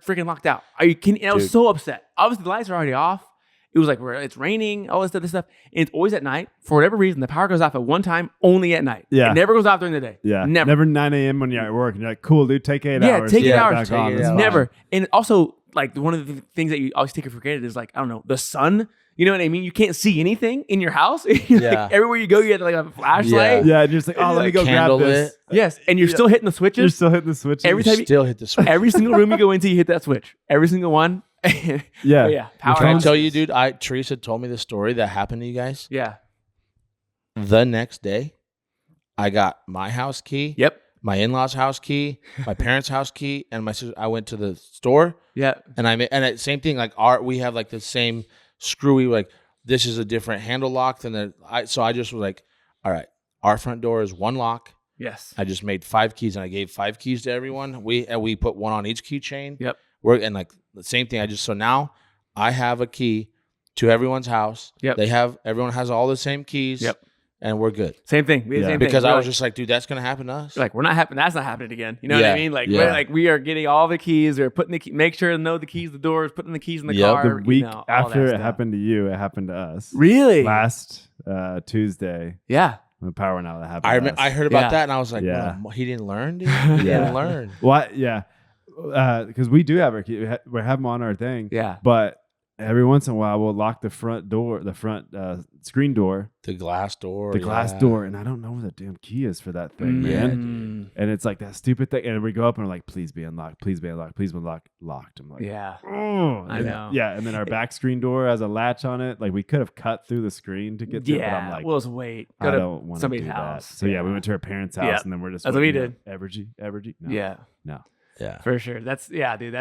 freaking locked out." Are you kidding? And I was so upset. Obviously, the lights are already off. It was like it's raining, all this stuff, and it's always at night. For whatever reason, the power goes off at one time, only at night. Yeah, it never goes off during the day. Yeah, never 9 a.m. when you're at work, and you're like, "Cool, dude, take 8 hours." Take 8 Back hours. on. Never. And also, like one of the things that you always take it for granted is like I don't know the sun. You know what I mean? You can't see anything in your house. Like, everywhere you go, you have to like have a flashlight. Yeah, just like, let me go grab this. Yes, and you're still hitting the switches. You're still hitting the switches. Every time you still hit the switch. Every single room you go into, you hit that switch. Every single one. Yeah. Power Can I tell you, dude? Teresa told me the story that happened to you guys. Yeah. The next day, I got my house key. Yep. My in-laws' house key, my parents' house key, and my sister. I went to the store. Yeah. And same thing. Like we have like the same screwy like. This is a different handle lock than so I just was like, all right, our front door is one lock. Yes. I just made 5 keys and I gave 5 keys to everyone. We put one on each keychain. Yep. And like the same thing. So now I have a key to everyone's house. Yep. Everyone has all the same keys. Yep. And we're good. Same thing. We had the same because thing. I was just like, dude, that's gonna happen to us. Like that's not happening again. You know what I mean? Like we are getting all the keys. We're putting make sure to know the keys, the doors, putting the keys in the car. The week after it happened to you, it happened to us. Really? Last Tuesday. Yeah. When the power went out, that happened. I heard about that and I was like, well, he didn't learn, dude. He didn't learn. Well, yeah. Because we do have our key. We have them on our thing. Yeah. But every once in a while, we'll lock the front door, the front screen door. The glass door. And I don't know where the damn key is for that thing, man. And it's like that stupid thing. And we go up and we're like, please be unlocked. Please be unlocked. Please be unlocked. Locked. I'm like, yeah. Oh, I know. Yeah. And then our back screen door has a latch on it. Like we could have cut through the screen to get to it. But I'm like, we'll just wait. I don't want to do house. that. So yeah, we went to our parents' house and then we're just. That's what we did. Evergy? No. Yeah. No. Yeah. For sure. Dude.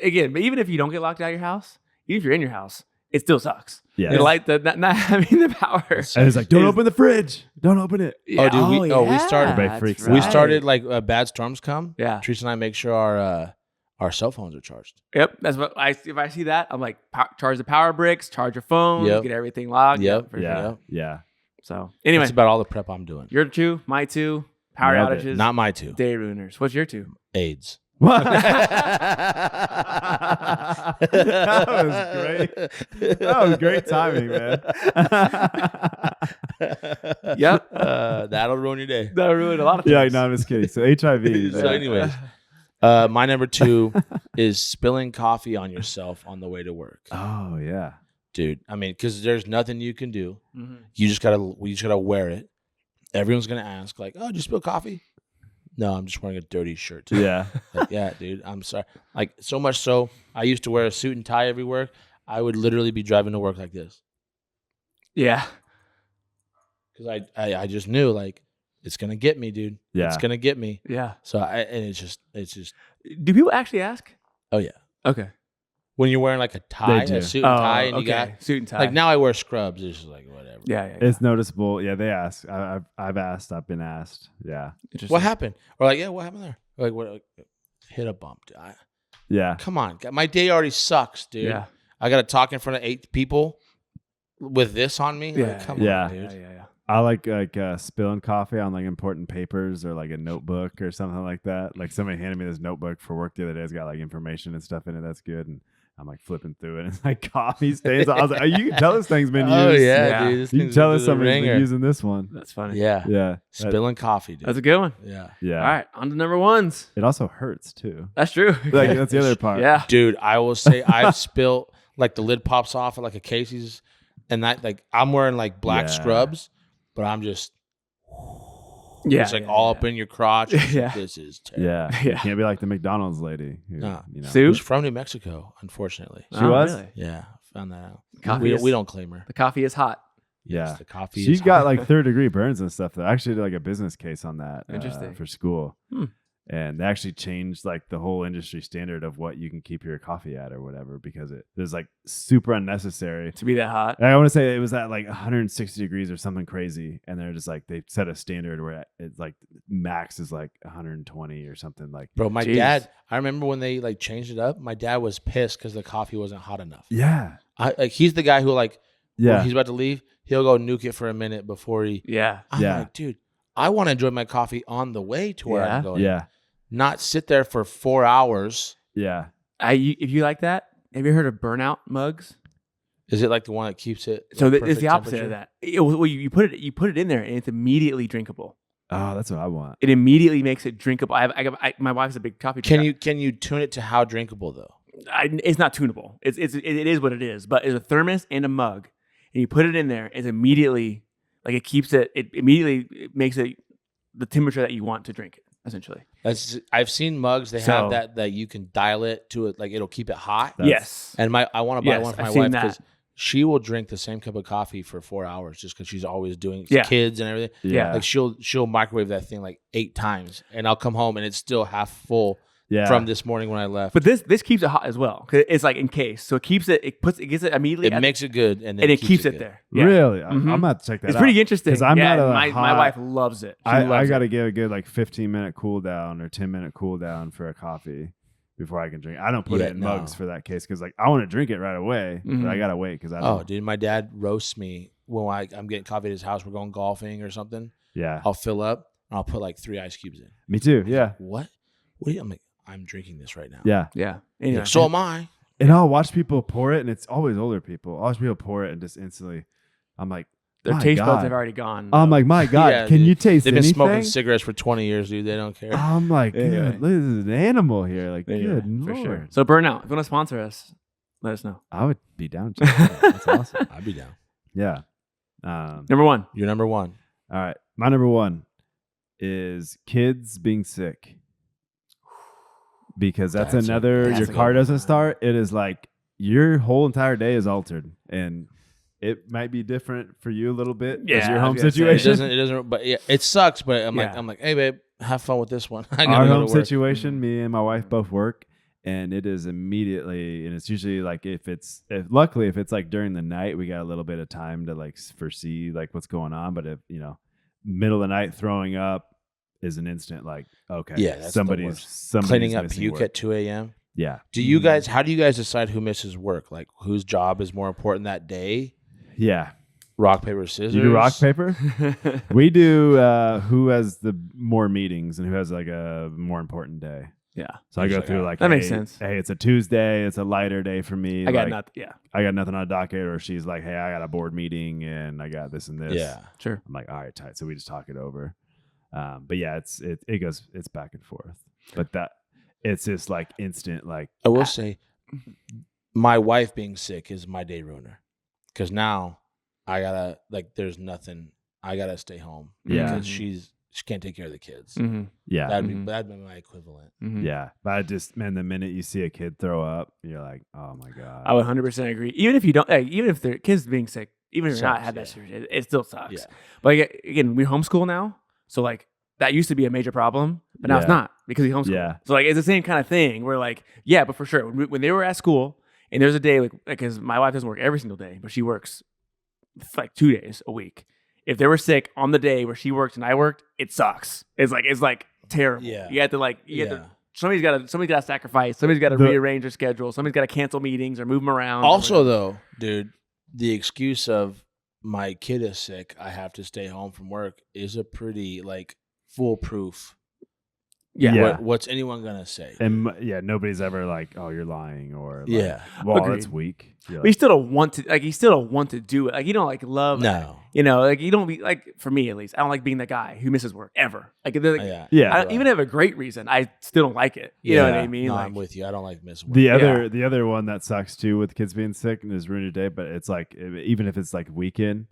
Again, but even if you don't get locked out of your house, even if you're in your house, it still sucks. Yeah. Not having the power. And it's like, don't open the fridge. Don't open it. Yeah. We started. Right. We started like bad storms come. Yeah. Teresa and I make sure our cell phones are charged. Yep. That's what if I see that, I'm like, charge the power bricks, charge your phone, get everything locked. Yep. Yeah. So anyway, that's about all the prep I'm doing. Your 2, my 2. Power Nailed it. outages. Not my 2. Day ruiners. What's your 2? AIDS. What? That was great. That was great timing, man. Yep. That'll ruin your day. That ruined a lot of things. Yeah, no, I'm just kidding. So HIV. So anyways, my number 2 is spilling coffee on yourself on the way to work. Oh yeah, Dude. I mean, because there's nothing you can do. Mhm. You just gotta wear it. Everyone's gonna ask, like, "Oh, did you spill coffee?" No, I'm just wearing a dirty shirt. yeah. Like, yeah, dude. I'm sorry. Like, so much so, I used to wear a suit and tie every work. I would literally be driving to work like this Yeah. because I just knew, like, it's gonna get me, dude. Yeah. It's gonna get me. Yeah. So it's just Do people actually ask? oh yeah. Okay. When you're wearing like a tie, do. a suit and tie, and you got suit and tie. like now I wear scrubs. It's just like whatever. Yeah. It's noticeable. Yeah, they ask. I've asked. I've been asked. Yeah. Interesting. What happened? Or like, yeah, what happened there? Like what? Like, hit a bump. Yeah. Come on, my day already sucks, dude. Yeah. I got to talk in front of 8 people with this on me. Yeah. Like, come Yeah. on, dude. Yeah. I like spilling coffee on like important papers or like a notebook or something like that. Like somebody handed me this notebook for work the other day. It's got like information and stuff in it. That's good. And I'm like flipping through it and it's like coffee stains. I was like, oh, you can tell this thing's been used. Oh yeah, Yeah. dude. This You can thing's tell into us the somebody's ringer. been using this one. That's funny. Yeah, Yeah. spilling coffee, dude. That's a good one. Yeah, Yeah. All right. On to number 1s. It also hurts too. That's true. Like that's the other part. Yeah. dude. I will say I've spilled like the lid pops off at like a Casey's, and that like I'm wearing like black Yeah. scrubs, but I'm just Yeah. it's like all up in your crotch. Yeah. This is terrible. Yeah. Yeah. You can't be like the McDonald's lady. Who, No. you know. Sue? Who's from New Mexico, unfortunately. She was? Really? Yeah, found that out. Coffee We is- don't claim her. The coffee is hot. Yeah. Yes, the coffee. She's is got hot. like 3rd-degree burns and stuff. Though. I actually did like a business case on that. Interesting. For school. Hmm. And they actually changed like the whole industry standard of what you can keep your coffee at or whatever because it was like super unnecessary. To be that hot. And I want to say it was at like 160 degrees or something crazy. And they're just like, they set a standard where it's like max is like 120 or something like. Bro, my Jeez. dad. I remember when they like changed it up. My dad was pissed because the coffee wasn't hot enough. Yeah. He's the guy who like when Yeah. he's about to leave, he'll go nuke it for a minute before he. Yeah. I'm Yeah. like, dude, I want to enjoy my coffee on the way to where Yeah. I'm going. Yeah. Not sit there for 4 hours. Yeah. If you like that, have you heard of burnout mugs? Is it like the one that keeps it? So like, it's the perfect opposite of temperature? that. Well, you put it in there and it's immediately drinkable. Oh, that's what I want. It immediately makes it drinkable. My wife's a big coffee drinker. Can you tune it to how drinkable though? It's not tunable. It is what it is. But it's a thermos and a mug, and you put it in there. It's immediately like it keeps it. It immediately makes it the temperature that you want to drink it. Essentially, I've seen mugs. They So- have that you can dial it to it, like it'll keep it hot. That's- yes. And I want to buy Yes, one for I've my seen wife that. because she will drink the same cup of coffee for 4 hours just because she's always doing Yeah. kids and everything. Yeah. Like she'll microwave that thing like 8 times, and I'll come home and it's still half full Yeah. from this morning when I left. But this keeps it hot as well. 'Cause it's like encased, so it keeps it. It gets it immediately. It makes it good, and then and it keeps it good. there. Yeah. Really? I'm Mhm. going to have to check that It's out. pretty interesting. 'Cause I'm yeah, not a my hot- wife loves it. She I loves got to it. give a good like 15-minute cool down or 10-minute cool down for a coffee before I can drink. I don't put Yeah, it in no. mugs for that case because like I want to drink it right away, Mhm. but I gotta wait because I Oh, don't. dude, my dad roasts me when I'm getting coffee at his house. We're going golfing or something. Yeah, I'll fill up and I'll put like 3 ice cubes in. me too. Yeah, What? What? I'm like, I'm drinking this right now. yeah. Yeah. He's Anyway, like, so am I. And I'll watch people pour it, and it's always older people. I'll watch people pour it, and just instantly, I'm like, their my taste God. buds have already gone. I'm like, my God, Yeah, can dude. you taste They've been anything? smoking cigarettes for 20 years, dude. They don't care. I'm like, Anyway. dude, this is an animal here. Like, Anyway, good for lord. sure. So burnout. If you want to sponsor us, let us know. I would be down. To that. That's awesome. I'd be down. Yeah. Number 1. You're number 1. All right. My number 1 is kids being sick. Because that's That's another, that's your a car good one. doesn't start. It is like your whole entire day is altered. And it might be different for you a little bit. as Yeah, your I home was gonna say, situation. It doesn't, but yeah, it sucks. But I'm Yeah. like, hey, babe, have fun with this one. I Our gotta go home to work. situation, me and my wife both work. And it is immediately, and it's usually like luckily if it's like during the night, we got a little bit of time to like foresee like what's going on. But if middle of the night throwing up is an instant like, okay, Yeah, that's the somebody's worst. Cleaning up missing puke work. at 2 a.m. Yeah. Do you guys? How do you guys decide who misses work? Like whose job is more important that day? Yeah. rock, paper, scissors. You do rock, paper? We do who has the more meetings and who has like a more important day. Yeah. So I go through like, that makes sense. Hey, it's a Tuesday. It's a lighter day for me. I got like, nothing. Yeah. I got nothing on a docket. Or she's like, hey, I got a board meeting and I got this and this. Yeah. Sure. I'm like, all right, tight. So we just talk it over. But yeah, it's back and forth. But it's just like instant. Like I will say, my wife being sick is my day ruiner because now I gotta there's nothing. I gotta stay home because she can't take care of the kids. Mm-hmm. Yeah, that'd be my equivalent. Mm-hmm. Yeah, but I just the minute you see a kid throw up, you're like, oh my god. I would 100% agree. Even if you don't, even if their kids being sick, even if you're not Sucks, had that serious, it still sucks. Yeah. But again, we homeschool now, so like that used to be a major problem, but now it's not because we homeschool. Yeah. So like it's the same kind of thing. Where like but for sure when they were at school and there's a day like because my wife doesn't work every single day, but she works like 2 days a week. If they were sick on the day where she worked and I worked, it sucks. It's like terrible. Yeah. You have to somebody's got to sacrifice. Somebody's got to rearrange their schedule. Somebody's got to cancel meetings or move them around. Also, though, dude, the excuse of my kid is sick, I have to stay home from work is a pretty foolproof. Yeah. What's anyone gonna say? And nobody's ever like, oh, you're lying or Agreed. that's weak. But you still don't want to you still don't want to do it. Like you don't love no. You know, you don't be for me at least, I don't like being the guy who misses work ever. Like, even if I have a great reason, I still don't like it. You know what I mean? No, I'm with you. I don't like missing work. The other one that sucks too with kids being sick and is ruined your day, but it's like even if it's like weekend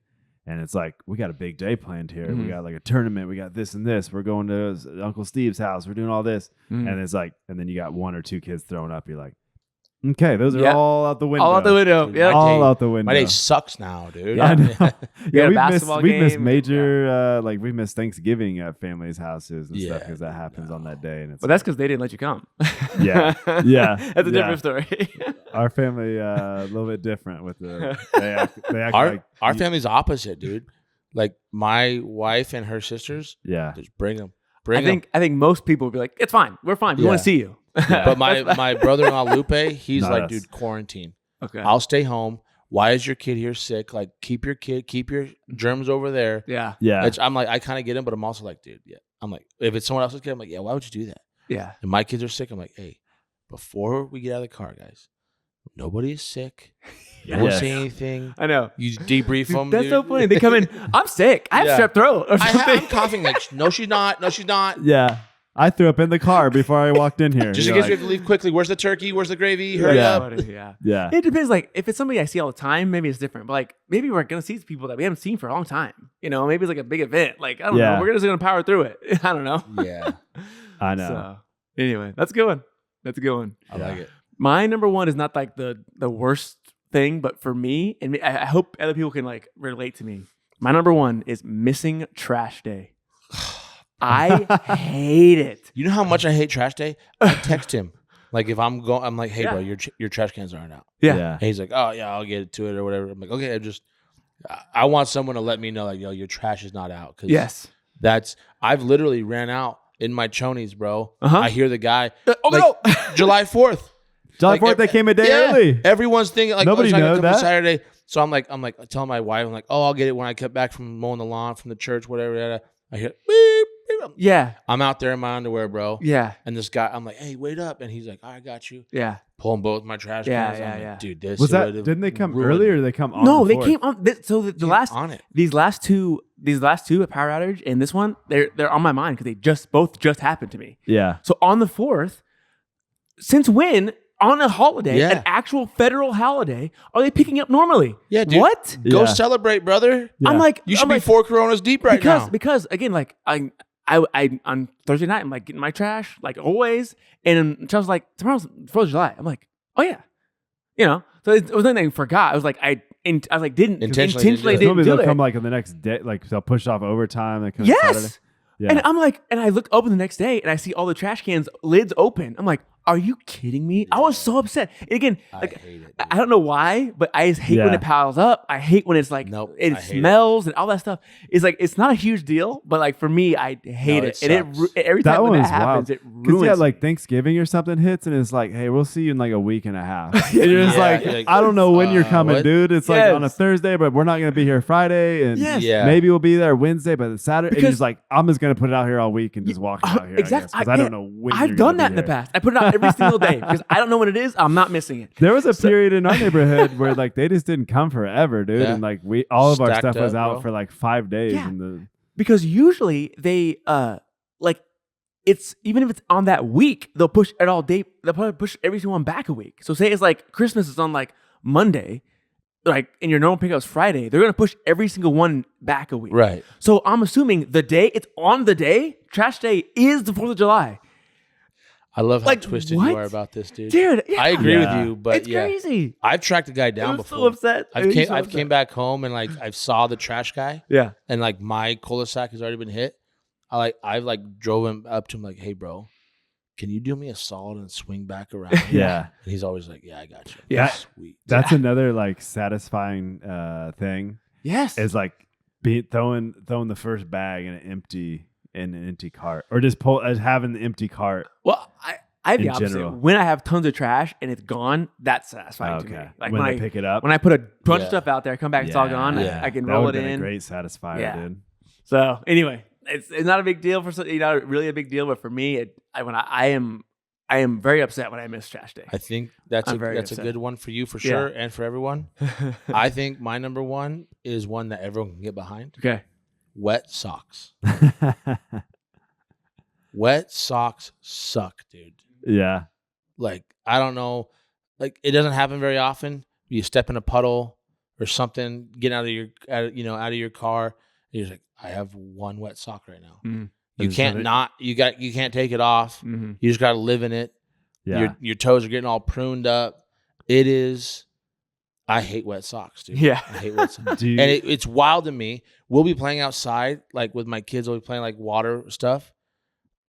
and it's like we got a big day planned here. Mm-hmm. We got like a tournament, we got this and this. We're going to Uncle Steve's house, we're doing all this. Mm-hmm. And it's like and then you got 1 or 2 kids throwing up, you're like, okay, those are all out the window. All out the window. Dude, Yeah. All out the window. My day sucks now, dude. Yeah, I know. We we missed major we missed Thanksgiving at families' houses and stuff because that happens on that day. And it's that's because they didn't let you come. Yeah. That's a different story. Our family a little bit different with they act our family's opposite, dude. Like my wife and her sisters, just bring them. I think most people would be like, it's fine. We're fine. We want to see you. But my brother-in-law Lupe, he's Not like, us. dude, quarantine. Okay. I'll stay home. Why is your kid here sick? Like, keep your germs over there. Yeah. Yeah. I'm like, I kind of get him, but I'm also like, dude, I'm like, if it's someone else's kid, I'm like, why would you do that? Yeah. And my kids are sick. I'm like, hey, before we get out of the car, guys, nobody is sick. Don't say anything. I know. You debrief them. That's so funny. They come in, I'm sick. I have strep throat or something. I'm coughing. Like, no, she's not. No, she's not. Yeah. I threw up in the car before I walked in here. Just in case we have to leave quickly. Where's the turkey? Where's the gravy? Hurry up. Yeah. It depends. Like, if it's somebody I see all the time, maybe it's different. But like, maybe we're gonna see people that we haven't seen for a long time. You know, maybe it's like a big event. Like, I don't know. We're just gonna power through it. I don't know. Yeah. I know. So, anyway, that's a good one. I like it. My number one is not like the worst thing, but for me, and I hope other people can like relate to me. My number one is missing trash day. I hate it. You know how much I hate trash day? I text him. Like if I'm going, I'm like, hey, bro, your trash cans aren't out. Yeah. And he's like, oh yeah, I'll get to it or whatever. I'm like, okay, I want someone to let me know, like, yo, your trash is not out. Yes. I've literally ran out in my chonies, bro. Uh-huh. I hear the guy. No. July 4th. July 4th, they came a day early. Everyone's thinking like, nobody knows that. Saturday. So I'm like, telling my wife, I'm like, oh, I'll get it when I get back from mowing the lawn from the church, whatever. I hear beep, beep. Yeah. I'm out there in my underwear, bro. Yeah. And this guy, I'm like, hey, wait up. And he's like, I got you. Yeah. Pulling both my trash cans. Yeah. Like, dude, this was that? Didn't they come early or did they come on? No, they before? came on. So the last on it. These last two at Power Outage and this one, they're on my mind because they both happened to me. Yeah. So on the 4th, since when? On a holiday, an actual federal holiday, are they picking up normally? Yeah, dude. What? Go celebrate, brother. Yeah. I'm like, you should be 4 Coronas deep right now. Because again, like I on Thursday night, I'm like getting my trash, like always. And Charles was like, tomorrow's 4th of July. I'm like, oh yeah. You know, so it was nothing I forgot. I was like, didn't intentionally didn't do they'll it. come like on the next day, like they'll push off overtime. They come Yes. Saturday. Yeah. And I'm like, and I look open the next day and I see all the trash cans lids open. I'm like, are you kidding me? I was so upset. And again, I like hate it. I don't know why, but I just hate when Yeah. it piles up. I hate when it's like Nope, it I hate smells and all that stuff. It's like it's not a huge deal, but like for me, I hate it. And sucks. every That time when one that is wild. happens, it Because ruins. yeah, me. like Thanksgiving or something hits, and it's like, hey, we'll see you in like a week and a half. And you're just Yeah, like, you're like, I don't know when you're coming, what? dude. It's like on a Yes. Thursday, but we're not gonna be here Friday, and Yes. Yeah. maybe we'll be there Wednesday, but it's Saturday. And Because- you're just like, I'm just gonna put it out here all week and just walk it out here. exactly. Because I don't know when. I've you're done gonna that be in the here. past. I put it out every single day because I don't know when it is. I'm not missing it. There was a period in our neighborhood where like they just didn't come forever, dude, Yeah. and like all of our Stacked stuff was up, out bro. for like 5 days. Yeah. And Because usually they like it's even if it's on that week, they'll push it all day. They'll probably push every single one back a week. So say it's like Christmas is on like Monday, like and your normal pickup's Friday. They're gonna push every single one back a week. Right. So I'm assuming the day it's on the day, trash day is the 4th of July. I love how Like, twisted what? you are about this, dude. Dude, yeah. I agree Yeah. with you, but It's yeah, crazy. I've tracked a guy I down was so before. upset. I've came back home and like I saw the trash guy Yeah. and like my cul-de-sac has already been hit. I've like drove him up to him like, hey bro, can you do me a solid and swing back around? yeah, And he's always like, yeah, I got you. Yeah. Sweet. that's another like satisfying thing Yes. is like throwing the first bag in an empty cart, or just having the empty cart. Well, I have the In opposite. general. When I have tons of trash and it's gone, that's satisfying to me. Like when when they I pick it up, when I put a bunch of Yeah. stuff out there, come back, it's all gone. Yeah. I can that roll would it have been in. a great satisfier, Yeah. dude. So anyway, it's not a big deal for not really a big deal, but for me, I am very upset when I miss trash day. I think that's I'm a very that's upset. a good one for you for Yeah. sure and for everyone. I think my number one is one that everyone can get behind. Okay. Wet socks. Wet socks suck, dude. Yeah. Like, I don't know. Like, it doesn't happen very often. You step in a puddle or something, get out of your car, and you're just like, I have one wet sock right now. Mhm. You Is can't that it? you can't take it off. Mm-hmm. You just got to live in it. Yeah. Your toes are getting all pruned up. I hate wet socks, dude. Yeah. I hate wet socks. Do you, And it's wild to me. We'll be playing outside, like with my kids, we'll be playing like water stuff.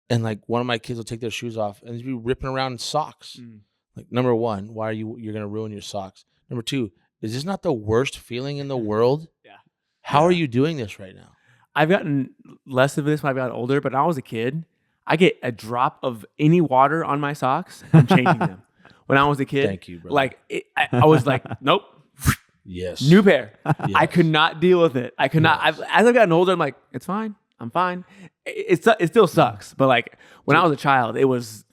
And like one of my kids will take their shoes off and be ripping around in socks. Mm. Like, number one, why are you're gonna ruin your socks? Number two, is this not the worst feeling in the world? Yeah. How are you doing this right now? I've gotten less of this when I've gotten older, but when I was a kid, I get a drop of any water on my socks and changing them. When I was a kid, Thank you, bro. like I was like, nope, Yes. new pair. I Yes. could not deal with it. I could not. Yes. As I've gotten older, I'm like, it's fine. I'm fine. It still sucks, but like when I was a child, it was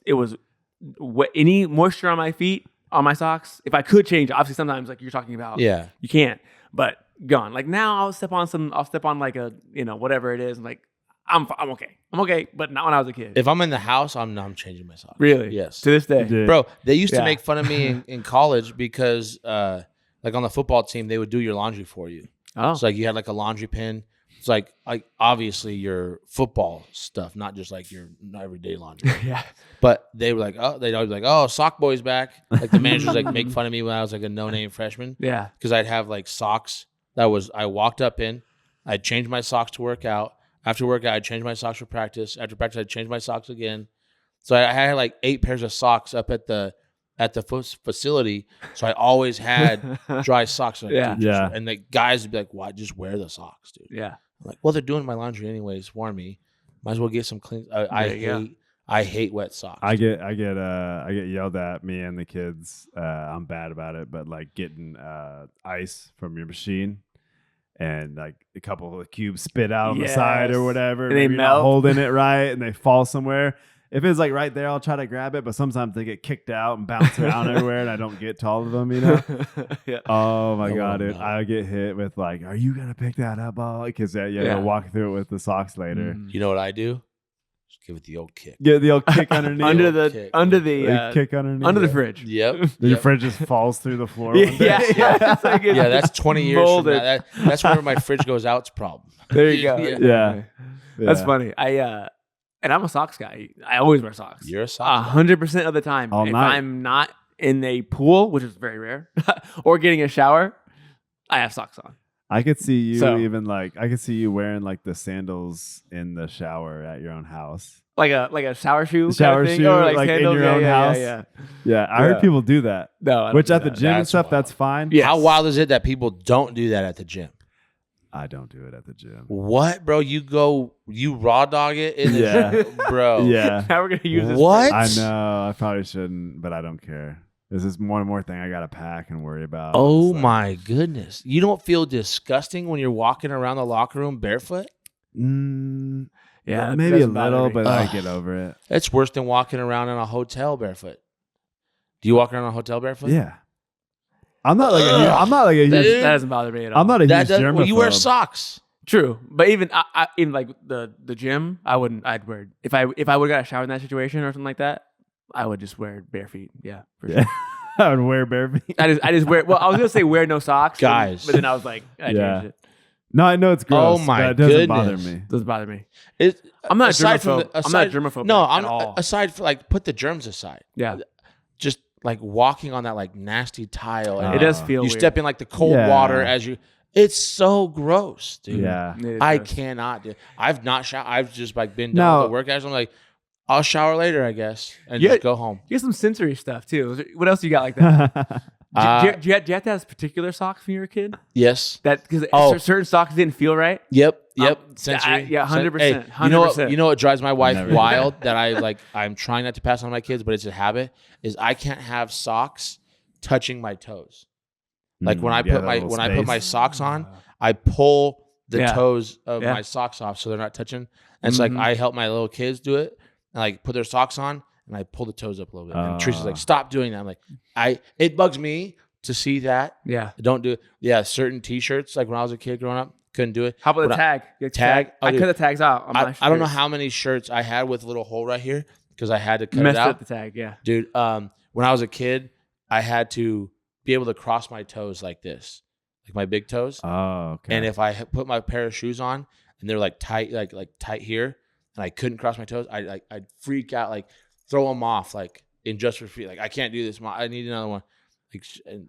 any moisture on my feet, on my socks. If I could change, obviously sometimes like you're talking about, Yeah. you can't. But gone. Like now, I'll step on like a whatever it is, and like I'm okay. I'm okay, but not when I was a kid. If I'm in the house, I'm changing my socks. Really? Yes. To this day. Dude. Bro, they used to Yeah. make fun of me in college because like on the football team, they would do your laundry for you. Oh, It's like you had like a laundry pin. It's like obviously your football stuff, not just like your everyday laundry. yeah. But they were like, they'd always be like, oh, sock boy's back. Like the managers like make fun of me when I was like a no-name freshman Yeah. because I'd have like socks I walked up in, I'd change my socks to work out. After workout, I'd change my socks for practice. After practice, I'd change my socks again. So I had like 8 pairs of socks up at the facility. So I always had dry socks. And Yeah. Yeah. And the guys would be like, why just wear the socks, dude? Yeah. I'm like, well, they're doing my laundry anyways for me. Might as well get some clean. There you go. I hate wet socks. I get yelled at, me and the kids. I'm bad about it, but like getting ice from your machine and like a couple of cubes spit out on the side Yes. or whatever. And they maybe you're not melt. holding it right and they fall somewhere. If it's like right there, I'll try to grab it, but sometimes they get kicked out and bounce around everywhere and I don't get to all of them, you know? Yeah. Oh my No, God, no. dude. I get hit with like, are you going to pick that up? Because Yeah. they'll walk through it with the socks later. Mm. You know what I do? Just give it the old kick. Get the old kick underneath. Under the Kick. kick underneath. under the Yeah. fridge. Yep. Your Yep. fridge just falls through the floor. one day. Yeah. It's like it's Yeah, that's 20 years from molded. now. That's whenever my fridge goes out. It's a problem. There you go. Yeah. Yeah. That's Yeah. funny. And I'm a socks guy. I always wear socks. You're a sock. 100% of the time. All if night. I'm not in a pool, which is very rare, or getting a shower, I have socks on. I could see you So- even like I could see you wearing like the sandals in the shower at your own house. like a shower shoe, Shower kind of thing? shoe, Or like, in sandals? your own house? Yeah. I heard people do that. No, I don't Which do at the that. gym and That's stuff, wild. that's fine. Yes. How wild is it that people don't do that at the gym? I don't do it at the gym. What, bro? You raw dog it in the Yeah. gym, bro. Yeah. Now we're gonna use this. What? I know. I probably shouldn't, but I don't care. This is one more thing I got to pack and worry about. Oh It's like, my goodness! You don't feel disgusting when you're walking around the locker room barefoot? Yeah, maybe a doesn't bother little, me. but I Ugh. get over it. It's worse than walking around in a hotel barefoot. Do you walk around in a hotel barefoot? Yeah. I'm not like a Dude. huge, That doesn't bother me at all. I'm not a huge Well, you wear germaphobe. socks. True, but even in like the gym, I'd wear if I would have got a shower in that situation or something like that, I would just wear bare feet. Yeah, for sure. Yeah. I would wear bare feet. I just wear. Well, I was gonna say wear no socks, Guys. but then I was like, I Yeah. changed it. No, I know it's gross. Oh my but it doesn't bother goodness. me. Doesn't bother me. I'm not a germaphobe. I'm not a germaphobe No, at I'm all. aside for like put the germs aside. Yeah, Just like walking on that like nasty tile. And it does feel. you weird. step in like the cold Yeah. water as you. It's so gross, dude. Yeah. It is I gross. cannot do. I've not showered. I've just like been No. done with the workout. I'm like, I'll shower later, I guess, and Yeah. just go home. You get some sensory stuff too. What else you got like that? Uh, do you have to have particular socks when you were a kid? Yes. That because Oh. certain socks didn't feel right. Yep. yeah, 100%, Hey, you know what? 100%. You know what drives my wife Never. wild that I'm trying not to pass on to my kids, but it's a habit. Is I can't have socks touching my toes. Like when I Yeah, put that my little when I put my space. socks on, I pull the Yeah. toes of Yeah. my socks off so they're not touching. And it's like Mhm. I help my little kids do it and like put their socks on and I pull the toes up a little bit. And Tricia's like, stop doing that. I'm like, it bugs me to see that. Yeah. Don't do it. Yeah, certain t-shirts, like when I was a kid growing up, couldn't do it. How about the When tag? You have Tag? Oh, I dude. cut the tags out. On my I don't know shirts. how many shirts I had with a little hole right here because I had to cut it messed out. up the tag. Yeah. Dude, when I was a kid, I had to be able to cross my toes like this, like my big toes. Oh, okay. And if I put my pair of shoes on and they're like tight, like tight here, and I couldn't cross my toes, I'd freak out, like throw them off, like in just for free. Like I can't do this. I need another one. Like, and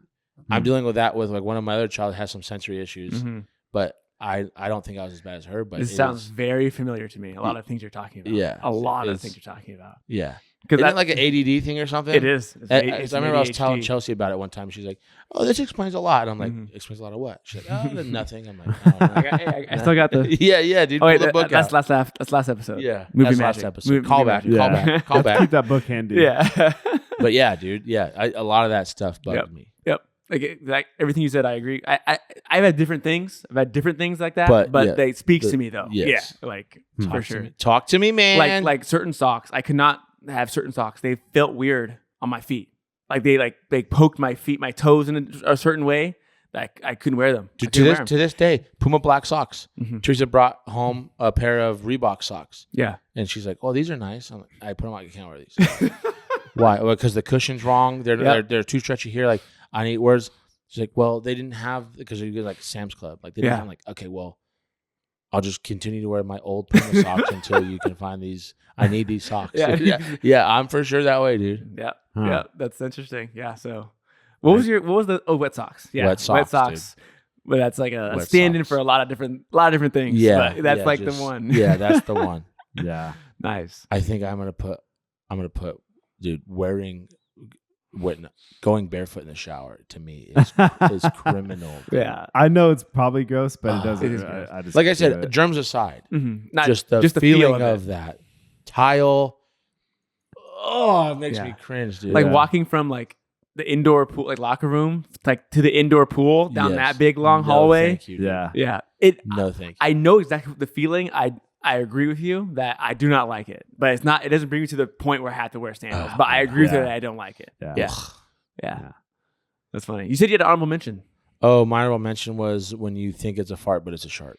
I'm dealing with that with like one of my other child has some sensory issues, Mhm. but I don't think I was as bad as her. But This it sounds is- very familiar to me. A lot of things you're talking about. Yeah. A lot of It's- things you're talking about. yeah. Because Isn't it like an ADD thing or something? it is. It's I it's remember I was ADHD. telling Chelsea about it one time. She's like, "Oh, this explains a lot." And I'm like, Mhm. "Explains a lot of what?" She's like, "Oh, then nothing." I'm like, "Oh, I still got the. yeah, dude. Oh wait, pull the book that's out. last episode. Yeah, Movie that's magic. last episode. Movie Call back, magic. call Yeah. back, call back. Keep that book handy. Yeah. But yeah, dude. Yeah, a lot of that stuff bugged me. Yep. Like everything you said, I agree. I've had different things. I've had different things like that, But, but yeah, they speaks the- to me though. yes. Yeah, like Hmm. for sure. Talk to me, man. Like certain socks, I could not have certain socks. They felt weird on my feet. Like they poked my feet, my toes in a certain way. Like I couldn't wear them. Dude, I couldn't wear to this day, Puma black socks. Mhm. Teresa brought home a pair of Reebok socks, Yeah. and she's like, "Oh, these are nice." I'm like, I put them on. I can't wear these. Why? Well, because the cushion's wrong. They're too stretchy here. Like I need words. She's like, well, they didn't have because you get like Sam's Club. Like they didn't Yeah. have. I'm like, okay, well, I'll just continue to wear my old Puma socks until you can find these. I need these socks. Yeah. yeah. I'm for sure that way, dude. Yeah. Huh. Yeah. That's interesting. Yeah. So what was the wet socks? Yeah. Wet socks, But that's like a Wet stand-in socks. for a lot of different things. Yeah, But that's yeah, like just- the one. Yeah, that's the one. Yeah. Nice. I think I'm gonna put, dude, going barefoot in the shower to me is criminal. Yeah. I know it's probably gross, but it Oh, doesn't. it is gross. I just Like I do said, it. germs aside, Mm-hmm. Not just the feel feeling of of that tile. Oh, it makes Yeah. me cringe, dude. like Yeah. walking from like the indoor pool, like locker room, like to the indoor pool down Yes. that big long No, hallway. thank you, dude. Yeah. Yeah. No, thank you. I know exactly the feeling. I agree with you that I do not like it, but it's not. It doesn't bring me to the point where I have to wear sandals. But I agree with you Yeah. that I don't like it. Yeah. Yeah. Ugh. Yeah. Yeah. That's funny. You said you had an honorable mention. Oh, my honorable mention was when you think it's a fart, but it's a shark.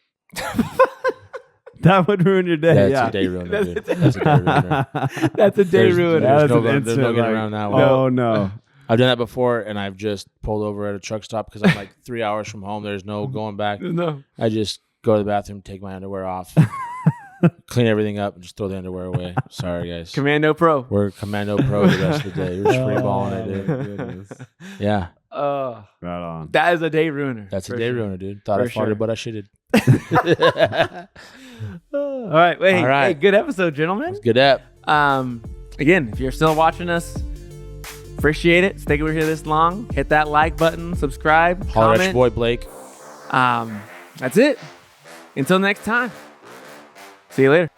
That would ruin your day. That's yeah. a day ruiner, That's- dude. That's a day ruiner. That's a day There's- ruiner. there's That's no an going- there's no instant, getting like, around that one. Oh no. I've done that before, and I've just pulled over at a truck stop because I'm like 3 hours from home. There's no going back. No. I just go to the bathroom, take my underwear off, clean everything up, and just throw the underwear away. Sorry, guys. Commando Pro. We're Commando Pro the rest of the day. We're just free balling it, dude. my goodness. Yeah, Oh, Right on. that is a day ruiner. that's a for day sure. ruiner, dude. Thought For I farted, sure. but I shitted. All right. Wait. All right. Hey, good episode, gentlemen. Good app. Again, if you're still watching us, appreciate it. Stay over here this long. Hit that like button, subscribe, Holler at your comment. boy Blake. That's it. Until next time. See you later.